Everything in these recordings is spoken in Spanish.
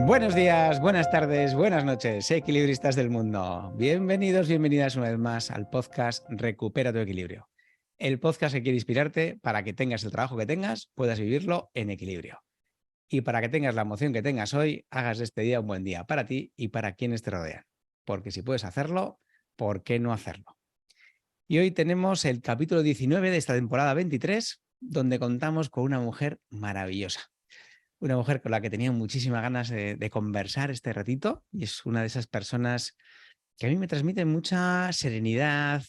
Buenos días, buenas tardes, buenas noches, equilibristas del mundo. Bienvenidos, bienvenidas una vez más al podcast Recupera tu equilibrio. El podcast que quiere inspirarte para que tengas el trabajo que tengas, puedas vivirlo en equilibrio. Y para que tengas la emoción que tengas hoy, hagas de este día un buen día para ti y para quienes te rodean. Porque si puedes hacerlo, ¿por qué no hacerlo? Y hoy tenemos el capítulo 19 de esta temporada 23, donde contamos con una mujer maravillosa. Una mujer con la que tenía muchísimas ganas de conversar este ratito, y es una de esas personas que a mí me transmiten mucha serenidad,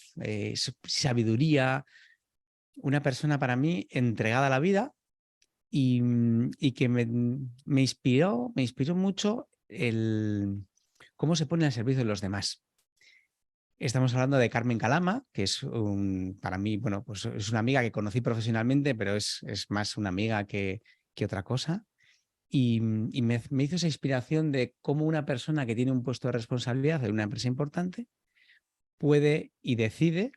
sabiduría, una persona para mí entregada a la vida y que me inspiró mucho el cómo se pone al servicio de los demás. Estamos hablando de Carmen Calama, que es para mí, bueno, pues es una amiga que conocí profesionalmente, pero es más una amiga que otra cosa. Y me hizo esa inspiración de cómo una persona que tiene un puesto de responsabilidad en una empresa importante puede y decide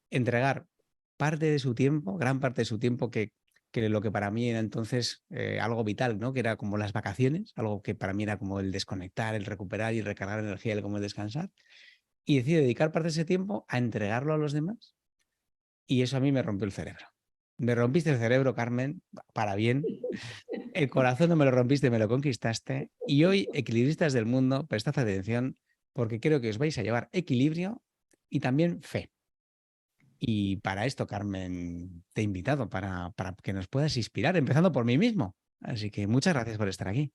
entregar parte de su tiempo, gran parte de su tiempo, que lo que para mí era entonces algo vital, ¿no? Que era como las vacaciones, algo que para mí era como el desconectar, el recuperar y recargar energía, el como el descansar, y decide dedicar parte de ese tiempo a entregarlo a los demás, y eso a mí me rompió el cerebro. Me rompiste el cerebro, Carmen, para bien. El corazón no me lo rompiste, me lo conquistaste. Y hoy, equilibristas del mundo, prestad atención, porque creo que os vais a llevar equilibrio y también fe. Y para esto, Carmen, te he invitado para que nos puedas inspirar, empezando por mí mismo. Así que muchas gracias por estar aquí.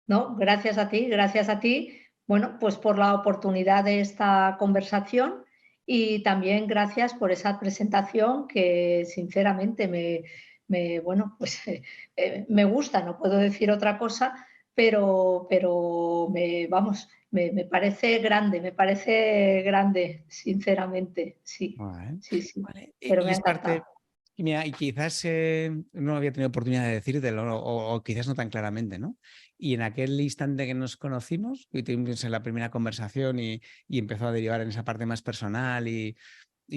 No, gracias a ti, gracias a ti. Bueno, pues por la oportunidad de esta conversación y también gracias por esa presentación que sinceramente bueno, pues me gusta, no puedo decir otra cosa, pero me parece grande, sinceramente, sí, Vale. sí, sí, Vale. pero Y me ha es parte, encantado. y mira, y quizás no había tenido oportunidad de decírtelo, o quizás no tan claramente, ¿no? Y en aquel instante que nos conocimos, y tuvimos en la primera conversación y empezó a derivar en esa parte más personal y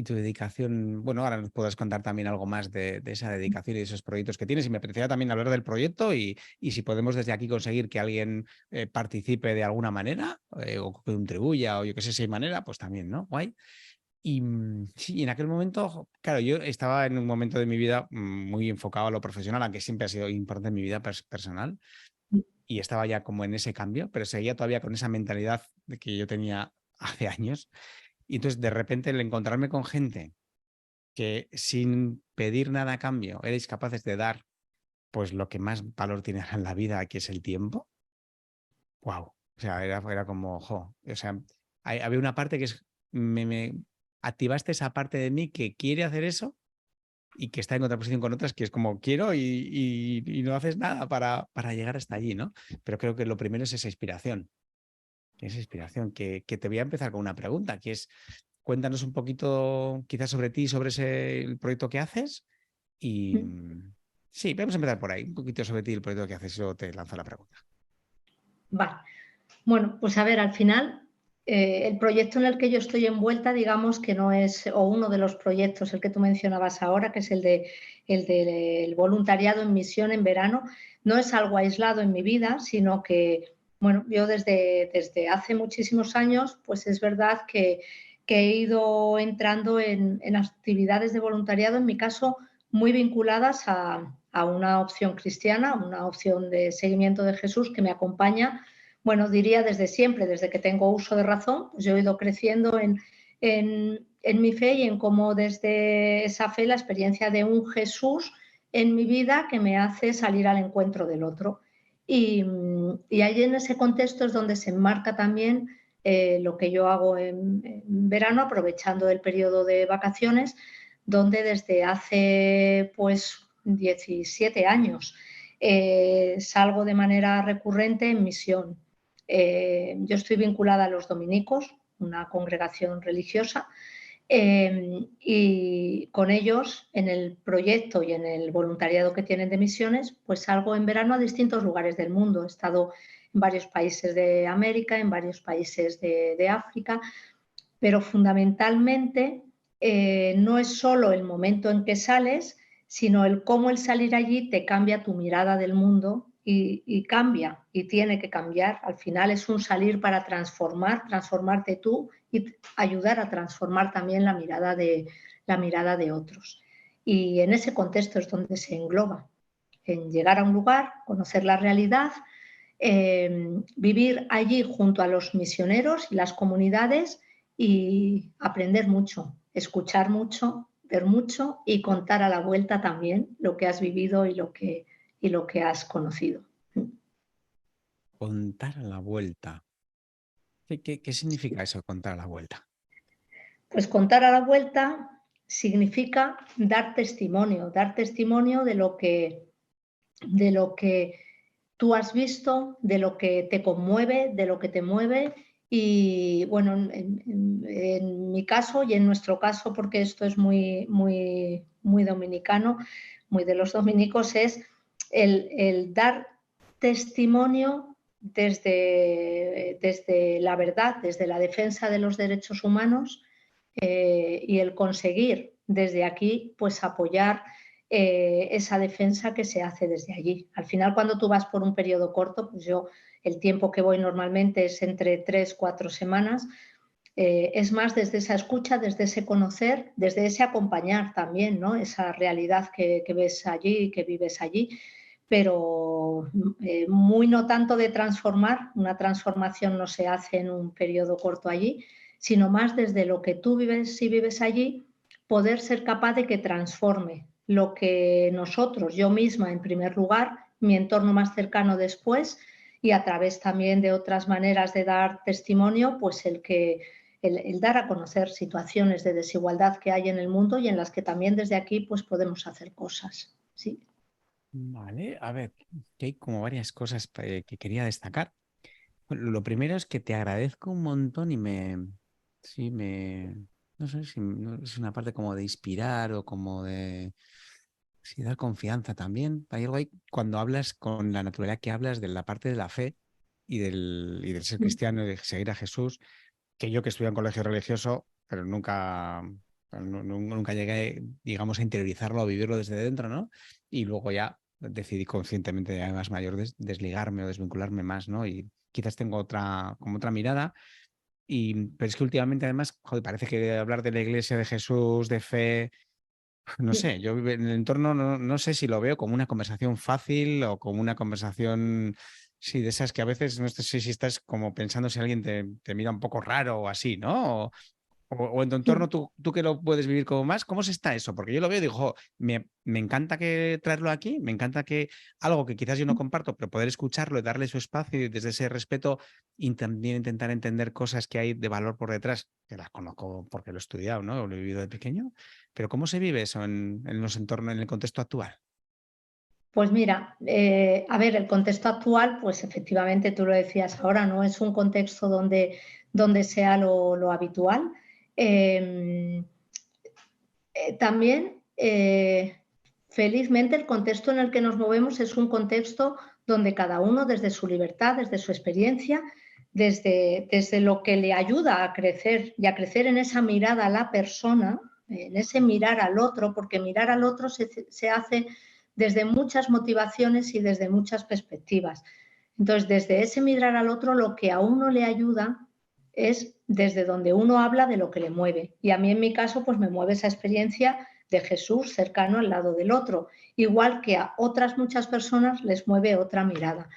tu dedicación, bueno, ahora nos puedes contar también algo más de esa dedicación y de esos proyectos que tienes. Y me apetecía también hablar del proyecto y si podemos desde aquí conseguir que alguien participe de alguna manera o contribuya o yo qué sé si hay manera, pues también, ¿no? Guay. Y sí, en aquel momento, claro, yo estaba en un momento de mi vida muy enfocado a lo profesional, aunque siempre ha sido importante en mi vida personal, y estaba ya como en ese cambio, pero seguía todavía con esa mentalidad de que yo tenía hace años. Y entonces, de repente, el encontrarme con gente que sin pedir nada a cambio erais capaces de dar pues lo que más valor tiene en la vida, que es el tiempo, wow. O sea, era como, o sea, había una parte que es, me activaste esa parte de mí que quiere hacer eso y que está en contraposición con otras que es como quiero y no haces nada para llegar hasta allí, ¿no? Pero creo que lo primero es esa inspiración, que te voy a empezar con una pregunta, que es, cuéntanos un poquito quizás sobre ti, sobre el proyecto que haces y sí, vamos a empezar por ahí, un poquito sobre ti, el proyecto que haces y luego te lanzo la pregunta. Vale. Bueno, pues a ver, al final, el proyecto en el que yo estoy envuelta, digamos que no es, o uno de los proyectos, el que tú mencionabas ahora, que es el del voluntariado en misión en verano, no es algo aislado en mi vida, sino que, bueno, yo desde hace muchísimos años, pues es verdad que he ido entrando en actividades de voluntariado, en mi caso, muy vinculadas a una opción cristiana, una opción de seguimiento de Jesús que me acompaña. Bueno, diría desde siempre, desde que tengo uso de razón, pues yo he ido creciendo en mi fe y en cómo desde esa fe la experiencia de un Jesús en mi vida que me hace salir al encuentro del otro. Y ahí en ese contexto es donde se enmarca también lo que yo hago en verano, aprovechando el periodo de vacaciones, donde desde hace pues 17 años salgo de manera recurrente en misión. Yo estoy vinculada a los dominicos, una congregación religiosa, y con ellos en el proyecto y en el voluntariado que tienen de misiones, pues salgo en verano a distintos lugares del mundo. He estado en varios países de América, en varios países de África, pero fundamentalmente no es solo el momento en que sales, sino el cómo el salir allí te cambia tu mirada del mundo y cambia y tiene que cambiar. Al final es un salir para transformarte tú y ayudar a transformar también la mirada de otros. Y en ese contexto es donde se engloba, en llegar a un lugar, conocer la realidad, vivir allí junto a los misioneros y las comunidades y aprender mucho, escuchar mucho, ver mucho y contar a la vuelta también lo que has vivido y lo que has conocido. Contar a la vuelta. ¿Qué significa eso, contar a la vuelta? Pues contar a la vuelta significa dar testimonio de lo que tú has visto, de lo que te conmueve, de lo que te mueve. Y bueno, en mi caso y en nuestro caso, porque esto es muy, muy, muy dominicano, muy de los dominicos, es el dar testimonio desde la verdad, desde la defensa de los derechos humanos, y el conseguir desde aquí pues apoyar esa defensa que se hace desde allí. Al final, cuando tú vas por un periodo corto, pues yo el tiempo que voy normalmente es entre 3-4 semanas, es más desde esa escucha, desde ese conocer, desde ese acompañar también, ¿no? Esa realidad que ves allí, que vives allí, pero muy no tanto de transformar, una transformación no se hace en un periodo corto allí, sino más desde lo que tú vives, si vives allí, poder ser capaz de que transforme lo que nosotros, yo misma en primer lugar, mi entorno más cercano después, y a través también de otras maneras de dar testimonio, pues el dar a conocer situaciones de desigualdad que hay en el mundo y en las que también desde aquí pues podemos hacer cosas. ¿Sí? Vale, a ver, que hay como varias cosas que quería destacar. Bueno, lo primero es que te agradezco un montón y sí, no sé si es una parte como de inspirar o como de, sí, dar confianza también. Hay algo ahí cuando hablas con la naturalidad que hablas de la parte de la fe y del ser cristiano y de seguir a Jesús, que yo que estudié en colegio religioso, pero nunca llegué, digamos, a interiorizarlo o vivirlo desde dentro, ¿no? Y luego ya decidí conscientemente, ya más mayor, desligarme o desvincularme más, ¿no? Y quizás tengo como otra mirada. Pero es que últimamente, además, joder, parece que hablar de la iglesia, de Jesús, de fe, no sé, yo en el entorno no sé si lo veo como una conversación fácil o como una conversación, sí, de esas que a veces no sé si estás como pensando si alguien te mira un poco raro o así, ¿no? O en tu entorno, tú que lo puedes vivir como más, ¿cómo se está eso? Porque yo lo veo y digo, "Jo, me encanta traerlo aquí, me encanta que algo que quizás yo no comparto, pero poder escucharlo y darle su espacio y desde ese respeto y también intentar entender cosas que hay de valor por detrás, que las conozco porque lo he estudiado, ¿no? Lo he vivido de pequeño, pero ¿cómo se vive eso en los entornos, en el contexto actual? Pues mira, a ver, el contexto actual, pues efectivamente tú lo decías ahora, no es un contexto donde sea lo habitual. Eh, también, felizmente, el contexto en el que nos movemos es un contexto donde cada uno, desde su libertad, desde su experiencia, desde lo que le ayuda a crecer y a crecer en esa mirada a la persona, en ese mirar al otro, porque mirar al otro se hace desde muchas motivaciones y desde muchas perspectivas. Entonces, desde ese mirar al otro, lo que a uno le ayuda es desde donde uno habla de lo que le mueve. Y a mí, en mi caso, pues me mueve esa experiencia de Jesús cercano al lado del otro, igual que a otras muchas personas les mueve otra mirada.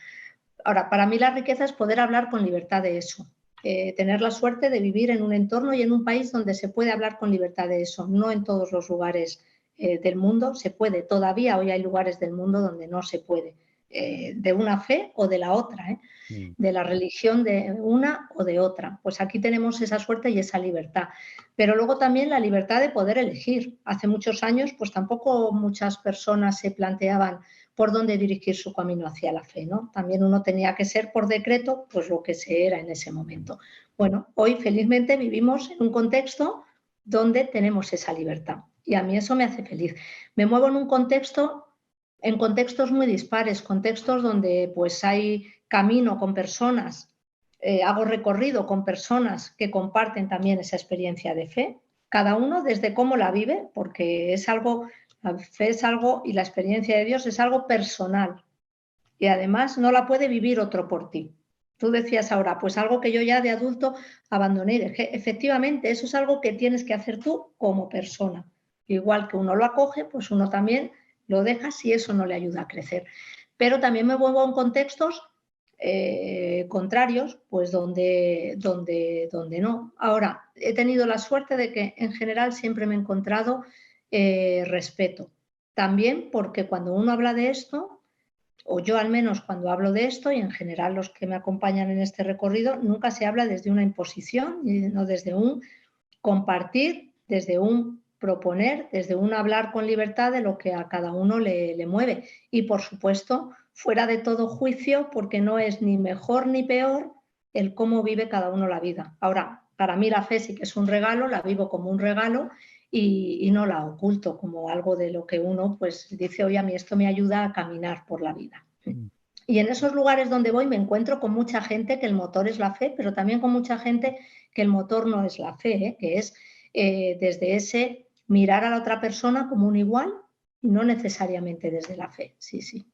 Ahora, para mí la riqueza es poder hablar con libertad de eso, tener la suerte de vivir en un entorno y en un país donde se puede hablar con libertad de eso. No en todos los lugares del mundo se puede, todavía hoy hay lugares del mundo donde no se puede, de una fe o de la otra, de la religión de una o de otra. Pues aquí tenemos esa suerte y esa libertad. Pero luego también la libertad de poder elegir. Hace muchos años, pues tampoco muchas personas se planteaban por dónde dirigir su camino hacia la fe, ¿no? También uno tenía que ser por decreto, pues lo que se era en ese momento. Bueno, hoy felizmente vivimos en un contexto donde tenemos esa libertad y a mí eso me hace feliz. Me muevo en contextos muy dispares, contextos donde pues hay camino con personas, hago recorrido con personas que comparten también esa experiencia de fe, cada uno desde cómo la vive, porque es algo, la fe es algo y la experiencia de Dios es algo personal y además no la puede vivir otro por ti. Tú decías ahora, pues algo que yo ya de adulto abandoné. Efectivamente, eso es algo que tienes que hacer tú como persona. Igual que uno lo acoge, pues uno también lo deja si eso no le ayuda a crecer. Pero también me muevo en contextos contrarios, pues donde no. Ahora, he tenido la suerte de que en general siempre me he encontrado respeto. También porque cuando uno habla de esto, o yo al menos cuando hablo de esto, y en general los que me acompañan en este recorrido, nunca se habla desde una imposición, sino desde un compartir, desde un proponer, desde un hablar con libertad de lo que a cada uno le mueve. Y por supuesto, fuera de todo juicio, porque no es ni mejor ni peor el cómo vive cada uno la vida. Ahora, para mí la fe sí que es un regalo, la vivo como un regalo y no la oculto como algo de lo que uno pues dice, oye, a mí esto me ayuda a caminar por la vida. Y en esos lugares donde voy me encuentro con mucha gente que el motor es la fe, pero también con mucha gente que el motor no es la fe, que es desde ese mirar a la otra persona como un igual y no necesariamente desde la fe. Sí, sí.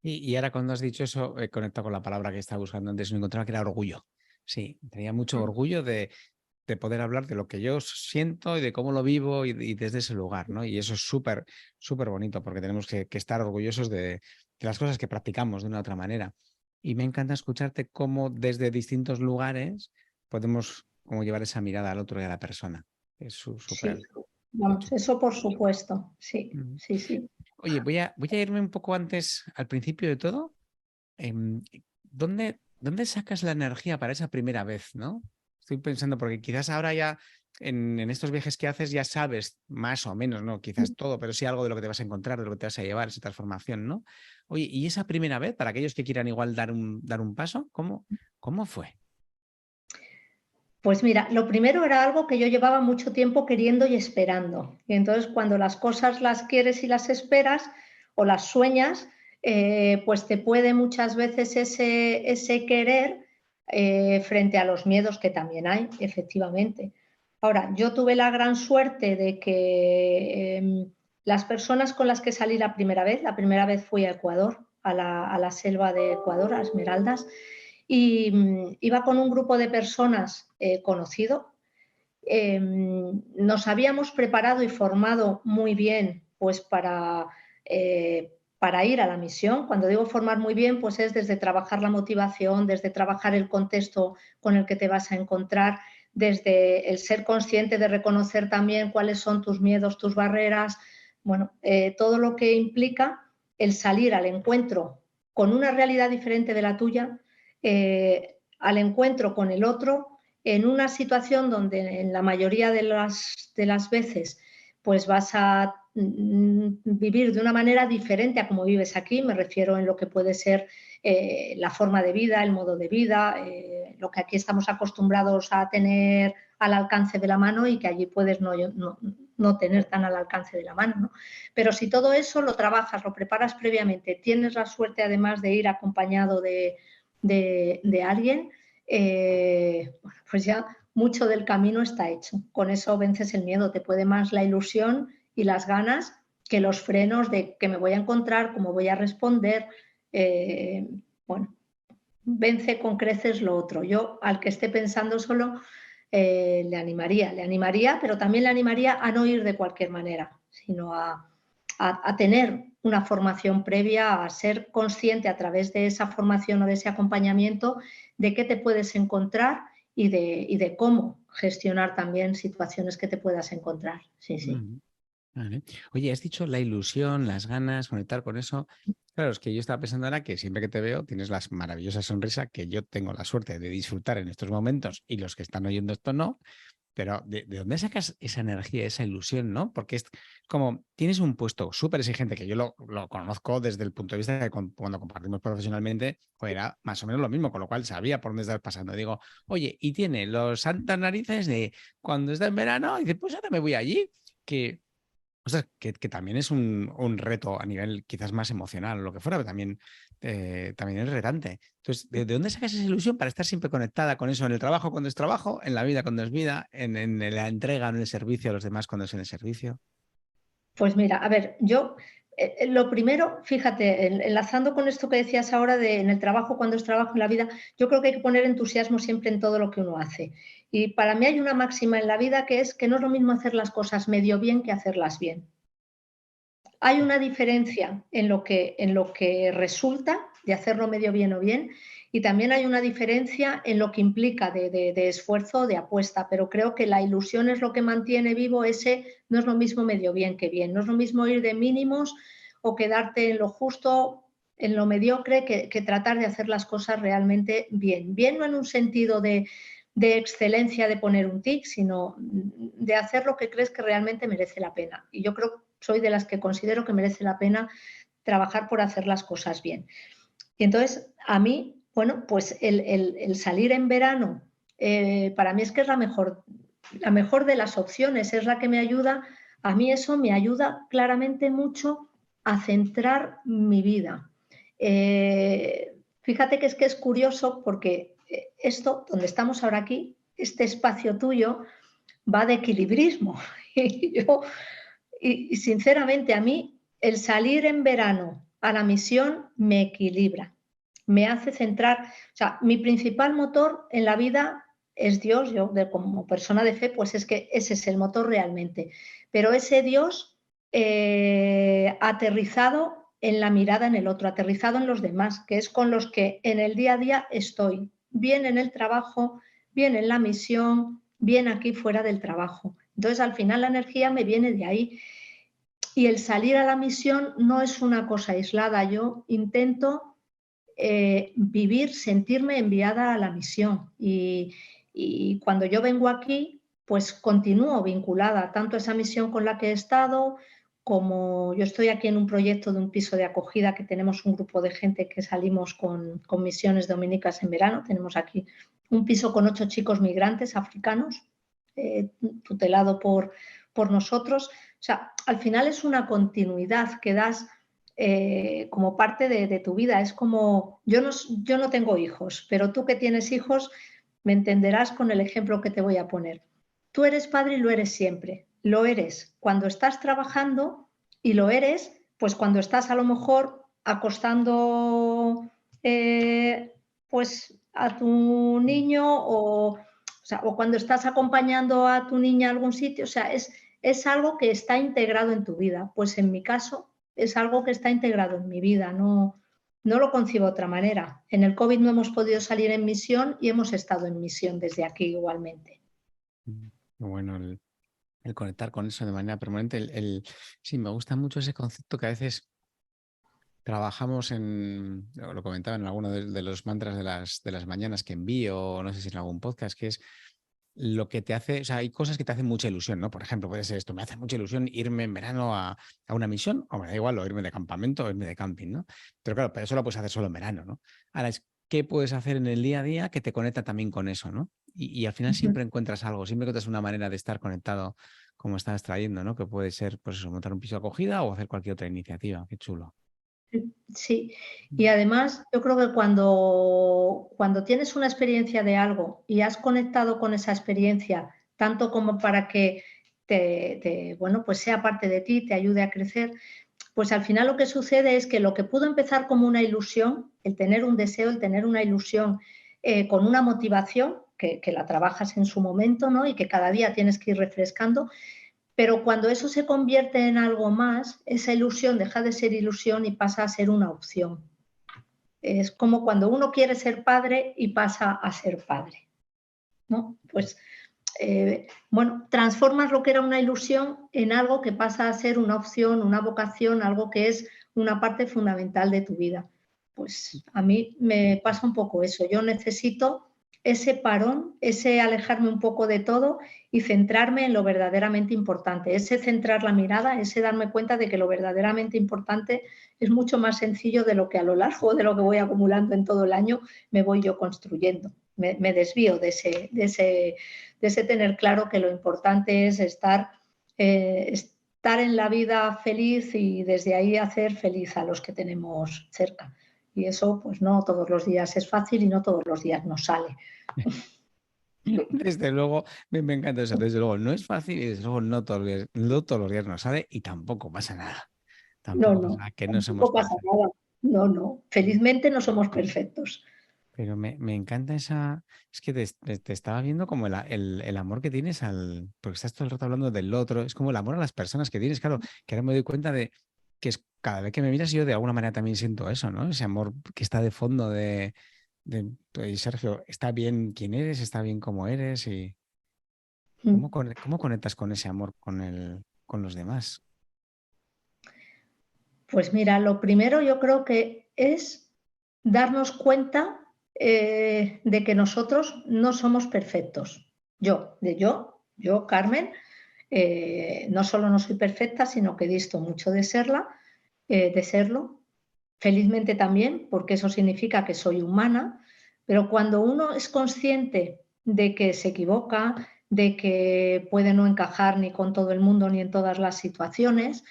Y ahora cuando has dicho eso, he conectado con la palabra que estaba buscando antes, me encontraba que era orgullo. Sí, tenía mucho orgullo de poder hablar de lo que yo siento y de cómo lo vivo y desde ese lugar, ¿no? Y eso es súper, súper bonito porque tenemos que estar orgullosos de las cosas que practicamos de una u otra manera. Y me encanta escucharte cómo desde distintos lugares podemos como llevar esa mirada al otro y a la persona. Es súper... Sí, vamos, eso por supuesto. Sí, sí, sí. Oye, voy a irme un poco antes, al principio de todo. ¿Dónde sacas la energía para esa primera vez, no? Estoy pensando, porque quizás ahora ya en estos viajes que haces ya sabes más o menos, no quizás todo, pero sí algo de lo que te vas a encontrar, de lo que te vas a llevar, esa transformación, ¿no? Oye, y esa primera vez, para aquellos que quieran igual dar un paso, ¿cómo fue? Pues mira, lo primero era algo que yo llevaba mucho tiempo queriendo y esperando. Y entonces cuando las cosas las quieres y las esperas o las sueñas, pues te puede muchas veces ese querer frente a los miedos que también hay, efectivamente. Ahora, yo tuve la gran suerte de que las personas con las que salí la primera vez fui a Ecuador, a la selva de Ecuador, a Esmeraldas, y iba con un grupo de personas conocido. Nos habíamos preparado y formado muy bien pues para ir a la misión. Cuando digo formar muy bien, pues es desde trabajar la motivación, desde trabajar el contexto con el que te vas a encontrar, desde el ser consciente de reconocer también cuáles son tus miedos, tus barreras, bueno, todo lo que implica el salir al encuentro con una realidad diferente de la tuya, al encuentro con el otro, en una situación donde en la mayoría de las veces pues vas a vivir de una manera diferente a como vives aquí, me refiero en lo que puede ser la forma de vida, el modo de vida, lo que aquí estamos acostumbrados a tener al alcance de la mano y que allí puedes no tener tan al alcance de la mano, ¿no? Pero si todo eso lo trabajas, lo preparas previamente, tienes la suerte además de ir acompañado de alguien, bueno, pues ya mucho del camino está hecho. Con eso vences el miedo, te puede más la ilusión y las ganas que los frenos de qué me voy a encontrar, cómo voy a responder. Bueno, vence con creces lo otro. Yo al que esté pensando solo le animaría, pero también le animaría a no ir de cualquier manera, sino a tener una formación previa, a ser consciente a través de esa formación o de ese acompañamiento de qué te puedes encontrar y de cómo gestionar también situaciones que te puedas encontrar. Sí, sí. Vale. Oye, has dicho la ilusión, las ganas, conectar con eso. Claro, es que yo estaba pensando ahora que siempre que te veo tienes la maravillosa sonrisa que yo tengo la suerte de disfrutar en estos momentos y los que están oyendo esto no. Pero ¿de dónde sacas esa energía, esa ilusión, no? Porque es como tienes un puesto súper exigente que yo lo conozco desde el punto de vista de cuando compartimos profesionalmente, pues era más o menos lo mismo, con lo cual sabía por dónde estás pasando. Digo, oye, y tiene los santas narices de cuando está en verano, y dice, pues ahora me voy allí, que, o sea, que también es un reto a nivel quizás más emocional o lo que fuera, pero también es retante. Entonces, ¿de dónde sacas esa ilusión para estar siempre conectada con eso en el trabajo cuando es trabajo, en la vida cuando es vida, en la entrega, en el servicio a los demás cuando es en el servicio? Pues mira, a ver, yo Lo primero, fíjate, enlazando con esto que decías ahora de en el trabajo, cuando es trabajo en la vida, yo creo que hay que poner entusiasmo siempre en todo lo que uno hace. Y para mí hay una máxima en la vida que es que no es lo mismo hacer las cosas medio bien que hacerlas bien. Hay una diferencia en lo que resulta de hacerlo medio bien o bien, y también hay una diferencia en lo que implica de esfuerzo, de apuesta, pero creo que la ilusión es lo que mantiene vivo ese, no es lo mismo medio bien que bien, no es lo mismo ir de mínimos o quedarte en lo justo, en lo mediocre, que tratar de hacer las cosas realmente bien. Bien no en un sentido de excelencia de poner un tic, sino de hacer lo que crees que realmente merece la pena. Y yo creo que soy de las que considero que merece la pena trabajar por hacer las cosas bien. Y entonces, a mí, bueno, pues el salir en verano, para mí es que es la mejor de las opciones, es la que me ayuda, a mí eso me ayuda claramente mucho a centrar mi vida. Fíjate que es curioso porque esto, donde estamos ahora aquí, este espacio tuyo, va de equilibrismo. Y sinceramente a mí el salir en verano a la misión me equilibra, me hace centrar, o sea, mi principal motor en la vida es Dios, yo como persona de fe, pues es que ese es el motor realmente, pero ese Dios aterrizado en la mirada en el otro, aterrizado en los demás, que es con los que en el día a día estoy, bien en el trabajo, bien en la misión, bien aquí fuera del trabajo. Entonces, al final la energía me viene de ahí. Y el salir a la misión no es una cosa aislada. Yo intento vivir, sentirme enviada a la misión. Y cuando yo vengo aquí, pues continúo vinculada tanto a esa misión con la que he estado, como yo estoy aquí en un proyecto de un piso de acogida que tenemos un grupo de gente que salimos con misiones dominicas en verano. Tenemos aquí un piso con 8 chicos migrantes africanos, tutelado por nosotros. O sea, al final es una continuidad que das como parte de tu vida. Es como, yo no tengo hijos, pero tú que tienes hijos me entenderás con el ejemplo que te voy a poner. Tú eres padre y lo eres siempre. Lo eres cuando estás trabajando y lo eres pues cuando estás a lo mejor acostando pues a tu niño o cuando estás acompañando a tu niña a algún sitio. O sea, es algo que está integrado en tu vida. Pues en mi caso es algo que está integrado en mi vida, no lo concibo de otra manera. En el COVID no hemos podido salir en misión y hemos estado en misión desde aquí igualmente. Bueno, el conectar con eso de manera permanente. Sí, me gusta mucho ese concepto que a veces trabajamos lo comentaba en alguno de los mantras de las mañanas que envío, no sé si en algún podcast, que es lo que te hace, o sea, hay cosas que te hacen mucha ilusión, ¿no? Por ejemplo, puede ser esto, me hace mucha ilusión irme en verano a una misión, o me da igual, o irme de campamento, o irme de camping, ¿no? Pero claro, pero eso lo puedes hacer solo en verano, ¿no? Ahora es, ¿qué puedes hacer en el día a día que te conecta también con eso, ¿no? Y al final siempre encuentras algo, siempre encuentras una manera de estar conectado como estás trayendo, ¿no? Que puede ser, pues eso, montar un piso de acogida o hacer cualquier otra iniciativa. Qué chulo. Sí, y además yo creo que cuando tienes una experiencia de algo y has conectado con esa experiencia, tanto como para que bueno, pues sea parte de ti, te ayude a crecer, pues al final lo que sucede es que lo que pudo empezar como una ilusión, el tener un deseo, el tener una ilusión con una motivación, que la trabajas en su momento, ¿no? Y que cada día tienes que ir refrescando, pero cuando eso se convierte en algo más, esa ilusión deja de ser ilusión y pasa a ser una opción. Es como cuando uno quiere ser padre y pasa a ser padre, ¿no? Pues, bueno, transformas lo que era una ilusión en algo que pasa a ser una opción, una vocación, algo que es una parte fundamental de tu vida. Pues a mí me pasa un poco eso. Yo necesito ese parón, ese alejarme un poco de todo y centrarme en lo verdaderamente importante, ese centrar la mirada, ese darme cuenta de que lo verdaderamente importante es mucho más sencillo de lo que a lo largo de lo que voy acumulando en todo el año me voy yo construyendo. Me desvío de ese tener claro que lo importante es estar en la vida feliz y desde ahí hacer feliz a los que tenemos cerca. Y eso pues no todos los días es fácil y no todos los días nos sale. Desde luego, me encanta eso. Desde luego, no es fácil y desde luego no todos los días nos sale y tampoco pasa nada. No, Tampoco pasa no, nada, que no somos tampoco pasa perfectos. nada. No, no, felizmente no somos perfectos. Pero me encanta esa. Es que te estaba viendo como el amor que tienes al. Porque estás todo el rato hablando del otro. Es como el amor a las personas que tienes. Claro, que ahora me doy cuenta de que es, cada vez que me miras, yo de alguna manera también siento eso, ¿no? Ese amor que está de fondo de "Oye, Sergio, está bien quién eres, está bien cómo eres y Mm. cómo conectas con ese amor con los demás. Pues mira, lo primero yo creo que es darnos cuenta de que nosotros no somos perfectos. Yo, Carmen, no solo no soy perfecta, sino que disto mucho de serlo. Felizmente también, porque eso significa que soy humana, pero cuando uno es consciente de que se equivoca, de que puede no encajar ni con todo el mundo ni en todas las situaciones,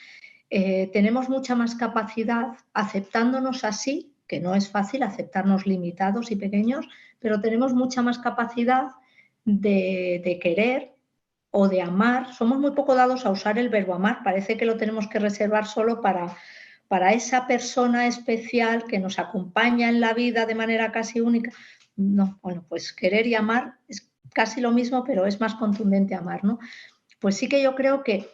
tenemos mucha más capacidad aceptándonos así, que no es fácil aceptarnos limitados y pequeños, pero tenemos mucha más capacidad de querer o de amar. Somos muy poco dados a usar el verbo amar, parece que lo tenemos que reservar solo para esa persona especial que nos acompaña en la vida de manera casi única. No, bueno, pues querer y amar es casi lo mismo, pero es más contundente amar, ¿no? Pues sí que yo creo que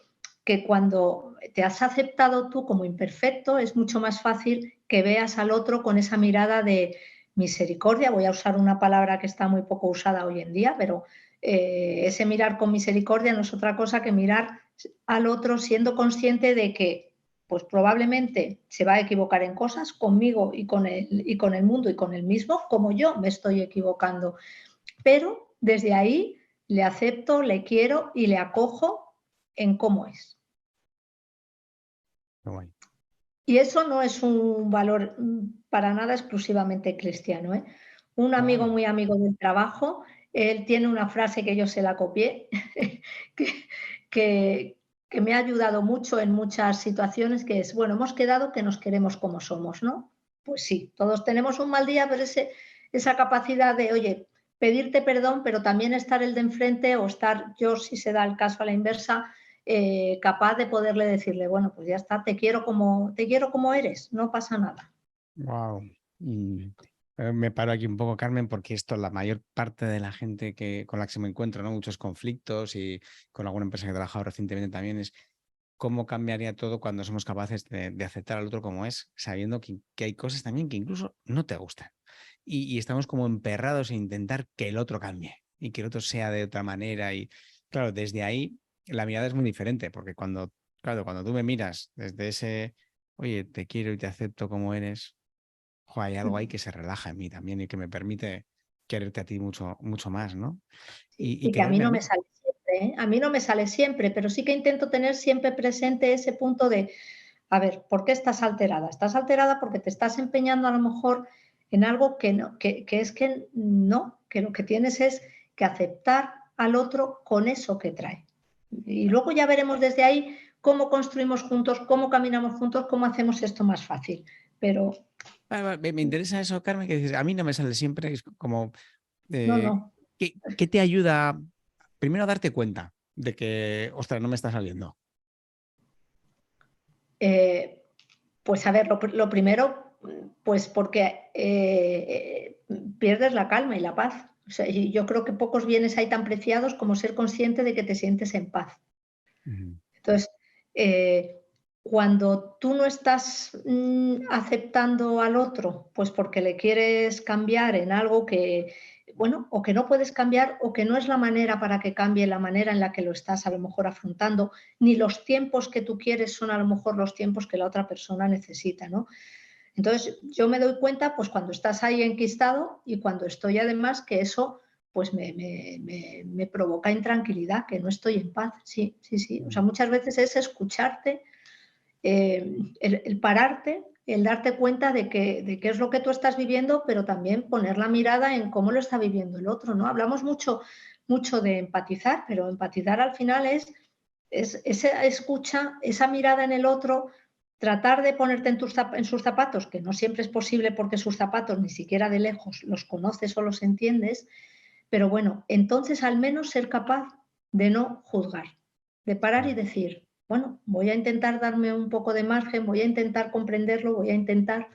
cuando te has aceptado tú como imperfecto, es mucho más fácil que veas al otro con esa mirada de misericordia. Voy a usar una palabra que está muy poco usada hoy en día, pero ese mirar con misericordia no es otra cosa que mirar al otro siendo consciente de que pues probablemente se va a equivocar en cosas conmigo y con el mundo y con el mismo, como yo me estoy equivocando. Pero desde ahí le acepto, le quiero y le acojo en cómo es. Qué guay. Y eso no es un valor para nada exclusivamente cristiano, ¿eh? Un amigo Claro. muy amigo del trabajo, él tiene una frase que yo se la copié, que, que, que me ha ayudado mucho en muchas situaciones, que es, bueno, hemos quedado que nos queremos como somos, ¿no? Pues sí, todos tenemos un mal día, pero esa capacidad de, oye, pedirte perdón, pero también estar el de enfrente o estar yo, si se da el caso a la inversa, capaz de poderle decirle, bueno, pues ya está, te quiero como eres, no pasa nada. Wow. Me paro aquí un poco, Carmen, porque esto, la mayor parte de la gente con la que se me encuentro, ¿no? Muchos conflictos y con alguna empresa que he trabajado recientemente también es cómo cambiaría todo cuando somos capaces de aceptar al otro como es, sabiendo que hay cosas también que incluso no te gustan. Y estamos como emperrados en intentar que el otro cambie y que el otro sea de otra manera. Y claro, desde ahí la mirada es muy diferente, porque cuando tú me miras desde ese, oye, te quiero y te acepto como eres, jo, hay algo ahí que se relaja en mí también y que me permite quererte a ti mucho, mucho más, ¿no? Sí, Y y que a mí quererme a no me mí. sale siempre, ¿eh? A mí no me sale siempre, pero sí que intento tener siempre presente ese punto de, a ver, ¿por qué estás alterada? Estás alterada porque te estás empeñando a lo mejor en algo que no, que es que no, que lo que tienes es que aceptar al otro con eso que trae. Y luego ya veremos desde ahí cómo construimos juntos, cómo caminamos juntos, cómo hacemos esto más fácil. Pero Me interesa eso, Carmen, que dices, a mí no me sale siempre, es como, no, eh, no. ¿qué te ayuda primero a darte cuenta de que, ostras, no me está saliendo? Eh, Pues a ver, lo primero, pues porque pierdes la calma y la paz. O sea, y yo creo que pocos bienes hay tan preciados como ser consciente de que te sientes en paz. Ujú. Entonces, eh, cuando tú no estás aceptando al otro, pues porque le quieres cambiar en algo que, bueno, o que no puedes cambiar o que no es la manera para que cambie la manera en la que lo estás a lo mejor afrontando, ni los tiempos que tú quieres son a lo mejor los tiempos que la otra persona necesita, ¿no? Entonces, yo me doy cuenta, pues cuando estás ahí enquistado y cuando estoy además que eso pues me provoca intranquilidad, que no estoy en paz. Sí, sí, sí. O sea, muchas veces es escucharte, el pararte, el darte cuenta de qué es lo que tú estás viviendo, pero también poner la mirada en cómo lo está viviendo el otro, ¿no? Hablamos mucho, mucho de empatizar, pero empatizar al final es esa escucha, esa mirada en el otro, tratar de ponerte en sus zapatos, que no siempre es posible porque sus zapatos ni siquiera de lejos los conoces o los entiendes, pero bueno, entonces al menos ser capaz de no juzgar, de parar y decir, bueno, voy a intentar darme un poco de margen, voy a intentar comprenderlo, voy a intentar,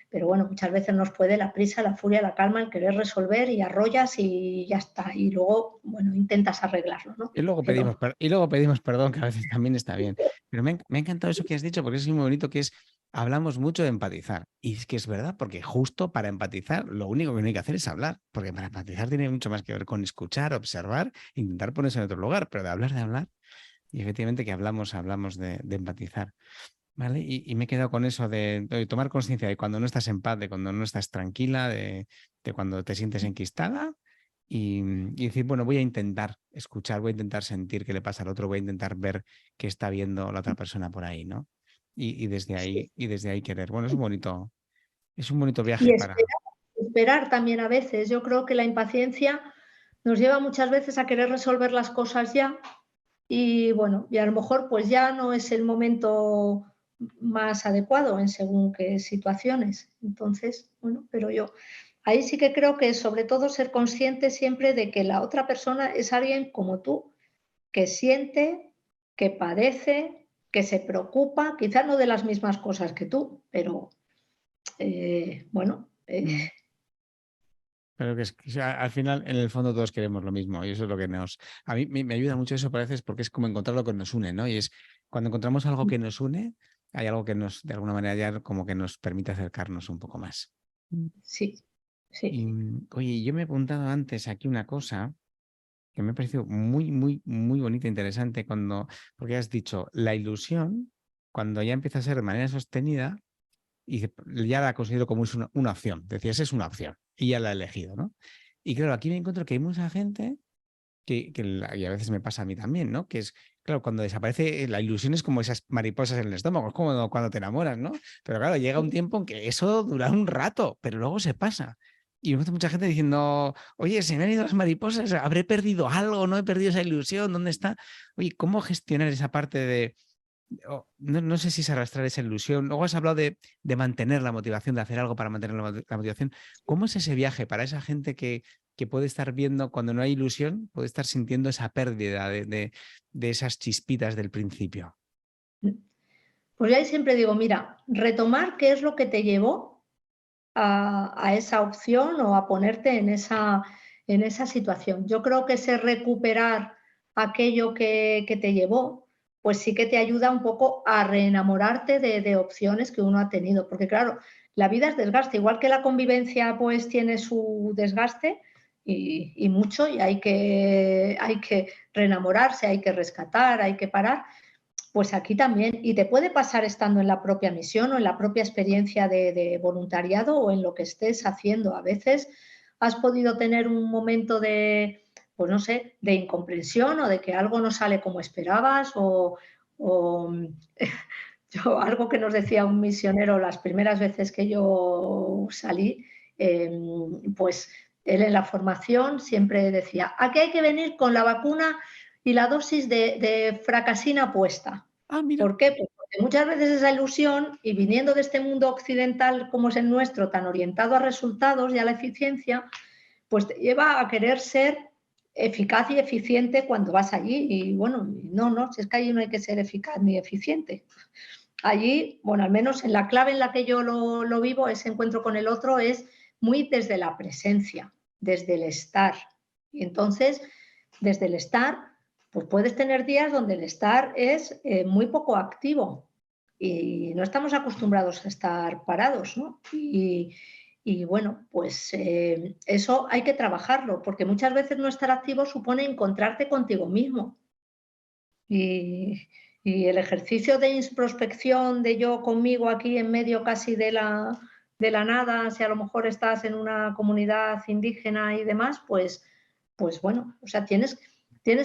pero bueno, muchas veces nos puede la prisa, la furia, la calma, el querer resolver y arrollas y ya está. Y luego, bueno, intentas arreglarlo, ¿no? Pero Y luego pedimos perdón, que a veces también está bien. Pero me ha encantado eso que has dicho, porque es muy bonito, que es, hablamos mucho de empatizar. Y es que es verdad, porque justo para empatizar, lo único que no hay que hacer es hablar, porque para empatizar tiene mucho más que ver con escuchar, observar, intentar ponerse en otro lugar, pero de hablar, y efectivamente que hablamos de empatizar. ¿Vale? Y me he quedado con eso de tomar conciencia de cuando no estás en paz, de cuando no estás tranquila, de cuando te sientes enquistada y decir, bueno, voy a intentar escuchar, voy a intentar sentir qué le pasa al otro, voy a intentar ver qué está viendo la otra persona por ahí, ¿no? sí. Y desde ahí querer. Bueno, es un bonito Y viaje para. esperar también a veces. Yo creo que la impaciencia nos lleva muchas veces a querer resolver las cosas ya y bueno, y a lo mejor pues ya no es el momento más adecuado en según qué situaciones. Entonces, bueno, pero yo ahí sí que creo que sobre todo ser consciente siempre de que la otra persona es alguien como tú, que siente, que padece, que se preocupa, quizás no de las mismas cosas que tú, pero bueno, Mm. Pero que sea, al final, en el fondo, todos queremos lo mismo y eso es lo que nos. A mí me ayuda mucho eso, por veces, porque es como encontrar lo que nos une, ¿no? Y es cuando encontramos algo que nos une, hay algo que nos, de alguna manera, ya como que nos permite acercarnos un poco más. sí, sí. Oye, yo me he apuntado antes aquí una cosa que me ha parecido muy bonita e interesante porque has dicho, la ilusión, cuando ya empieza a ser de manera sostenida, ya la considero como es una opción. Decías, es una opción y ya la he elegido, ¿no? Y claro, aquí me encuentro que hay mucha gente y a veces me pasa a mí también, ¿no? Que es, claro, cuando desaparece la ilusión es como esas mariposas en el estómago, es como cuando te enamoras, ¿no? Pero claro, llega un tiempo en que eso dura un rato, pero luego se pasa. Y me encuentro mucha gente diciendo, oye, se me han ido las mariposas, habré perdido algo, no he perdido esa ilusión, ¿dónde está? Oye, ¿cómo gestionar esa parte no sé si es arrastrar esa ilusión? Luego has hablado de mantener la motivación, de hacer algo para mantener la motivación. ¿Cómo es ese viaje para esa gente que puede estar viendo cuando no hay ilusión, puede estar sintiendo esa pérdida de esas chispitas del principio? Pues yo ahí siempre digo, mira, retomar qué es lo que te llevó a esa opción o a ponerte en esa situación. Yo creo que ese recuperar aquello que te llevó, pues sí que te ayuda un poco a reenamorarte de opciones que uno ha tenido. Porque claro, la vida es desgaste, igual que la convivencia pues tiene su desgaste y mucho, y hay que reenamorarse, hay que rescatar, hay que parar. Pues aquí también, y te puede pasar estando en la propia misión o en la propia experiencia de voluntariado o en lo que estés haciendo. A veces has podido tener un momento de, pues no sé, de incomprensión o de que algo no sale como esperabas o yo, algo que nos decía un misionero las primeras veces que yo salí, pues él en la formación siempre decía, aquí hay que venir con la vacuna y la dosis de fracasina puesta. Ah, mira. ¿Por qué? Pues porque muchas veces esa ilusión, y viniendo de este mundo occidental como es el nuestro, tan orientado a resultados y a la eficiencia, pues te lleva a querer ser eficaz y eficiente cuando vas allí. Y bueno, no, si es que allí no hay que ser eficaz ni eficiente. Allí, bueno, al menos en la clave en la que yo lo vivo, ese encuentro con el otro es muy desde la presencia, desde el estar. Y entonces, desde el estar, pues puedes tener días donde el estar es muy poco activo y no estamos acostumbrados a estar parados, ¿no? Y bueno, pues eso hay que trabajarlo, porque muchas veces no estar activo supone encontrarte contigo mismo. Y, y el ejercicio de introspección de yo conmigo aquí en medio casi de la nada, si a lo mejor estás en una comunidad indígena y demás, pues bueno, o sea, tienes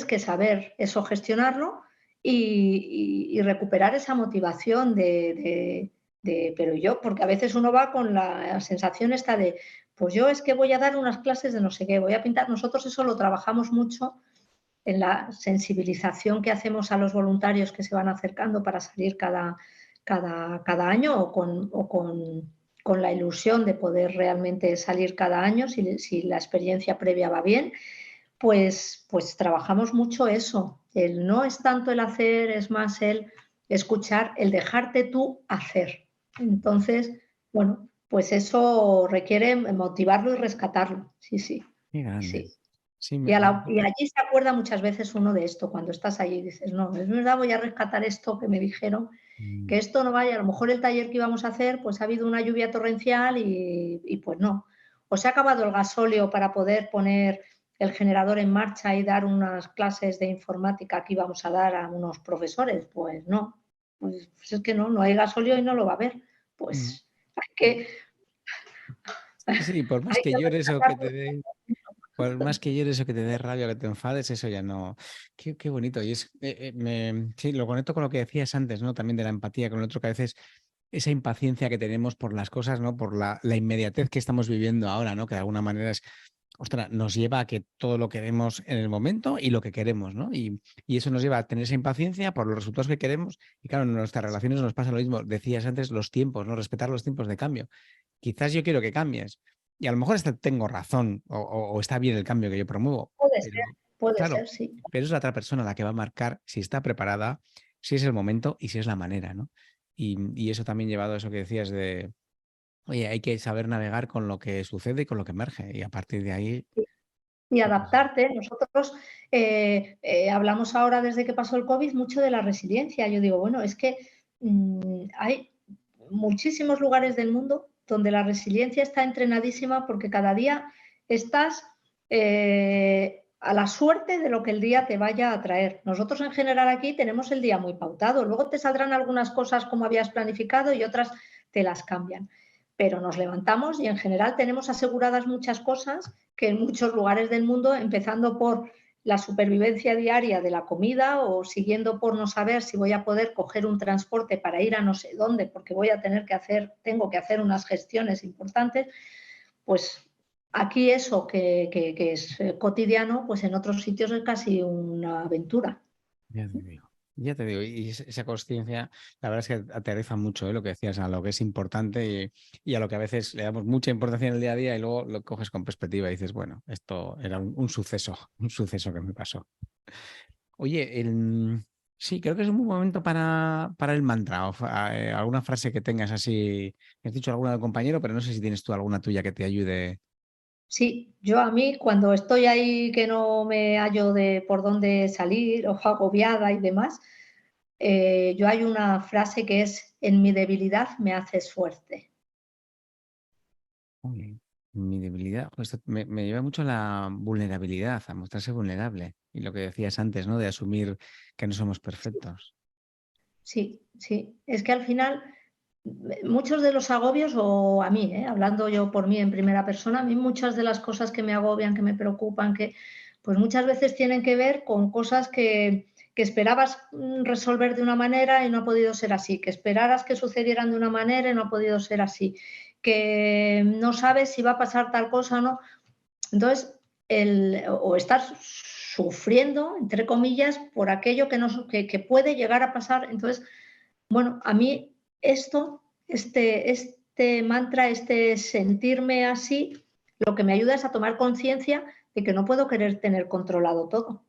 que saber eso, gestionarlo y recuperar esa motivación pero yo, porque a veces uno va con la sensación esta de, pues yo es que voy a dar unas clases de no sé qué, voy a pintar, nosotros eso lo trabajamos mucho en la sensibilización que hacemos a los voluntarios que se van acercando para salir cada año con la ilusión de poder realmente salir cada año, si la experiencia previa va bien, pues trabajamos mucho eso. El no es tanto el hacer, es más el escuchar, el dejarte tú hacer. Entonces, bueno, pues eso requiere motivarlo y rescatarlo. Sí, sí, Qué grande. sí. Sí, Y allí se acuerda muchas veces uno de esto, cuando estás allí y dices, no, es verdad, voy a rescatar esto que me dijeron, que esto no vaya, a lo mejor el taller que íbamos a hacer, pues ha habido una lluvia torrencial y pues no. O se ha acabado el gasóleo para poder poner el generador en marcha y dar unas clases de informática que íbamos a dar a unos profesores, pues no. Pues es que no hay gasóleo y no lo va a haber. Mm. Pues hay que, Sí, por más hay que que llores o que rescatar. te dé, por más que llores o que te dé rabia o que te enfades, eso ya no. Qué bonito. Y sí, lo conecto con lo que decías antes, ¿no? También de la empatía con el otro, que a veces esa impaciencia que tenemos por las cosas, ¿no? Por la inmediatez que estamos viviendo ahora, ¿no? Que de alguna manera ostras, nos lleva a que todo lo queremos en el momento y lo que queremos, ¿no? Y eso nos lleva a tener esa impaciencia por los resultados que queremos. Y claro, en nuestras relaciones nos pasa lo mismo. Decías antes los tiempos, ¿no? Respetar los tiempos de cambio. Quizás yo quiero que cambies. Y a lo mejor hasta tengo razón o está bien el cambio que yo promuevo. Pero, Puede claro, ser, sí. pero es la otra persona la que va a marcar si está preparada, si es el momento y si es la manera, ¿no? Y eso también llevado a eso que decías de, oye, hay que saber navegar con lo que sucede y con lo que emerge. Y a partir de ahí, Y pues, adaptarte. Nosotros hablamos ahora desde que pasó el COVID mucho de la resiliencia. Yo digo, bueno, es que hay muchísimos lugares del mundo donde la resiliencia está entrenadísima porque cada día estás a la suerte de lo que el día te vaya a traer. Nosotros en general aquí tenemos el día muy pautado. Luego te saldrán algunas cosas como habías planificado y otras te las cambian. Pero nos levantamos y en general tenemos aseguradas muchas cosas que en muchos lugares del mundo, empezando por la supervivencia diaria de la comida o siguiendo por no saber si voy a poder coger un transporte para ir a no sé dónde, porque tengo que hacer unas gestiones importantes, pues aquí eso que es cotidiano, pues en otros sitios es casi una aventura. ya te digo. Ya te digo, y esa consciencia, la verdad es que aterriza mucho, ¿eh? Lo que decías, a lo que es importante y a lo que a veces le damos mucha importancia en el día a día y luego lo coges con perspectiva y dices, bueno, esto era un suceso, un suceso que me pasó. Oye, sí, creo que es un buen momento para el mantra o alguna frase que tengas así. Me has dicho alguna del compañero, pero no sé si tienes tú alguna tuya que te ayude. Sí, yo a mí cuando estoy ahí que no me hallo de por dónde salir o agobiada y demás, yo hay una frase que es, en mi debilidad me haces fuerte. Uy, mi debilidad, pues esto me lleva mucho a la vulnerabilidad, a mostrarse vulnerable. Y lo que decías antes, ¿no? De asumir que no somos perfectos. Sí, sí, es que al final muchos de los agobios, o a mí, hablando yo por mí en primera persona, a mí muchas de las cosas que me agobian, que me preocupan, pues muchas veces tienen que ver con cosas que esperabas resolver de una manera y no ha podido ser así, que esperaras que sucedieran de una manera y no ha podido ser así, que no sabes si va a pasar tal cosa o no. Entonces, o estás sufriendo, entre comillas, por aquello que puede llegar a pasar. Entonces, bueno, a mí este mantra, este sentirme así, lo que me ayuda es a tomar conciencia de que no puedo querer tener controlado todo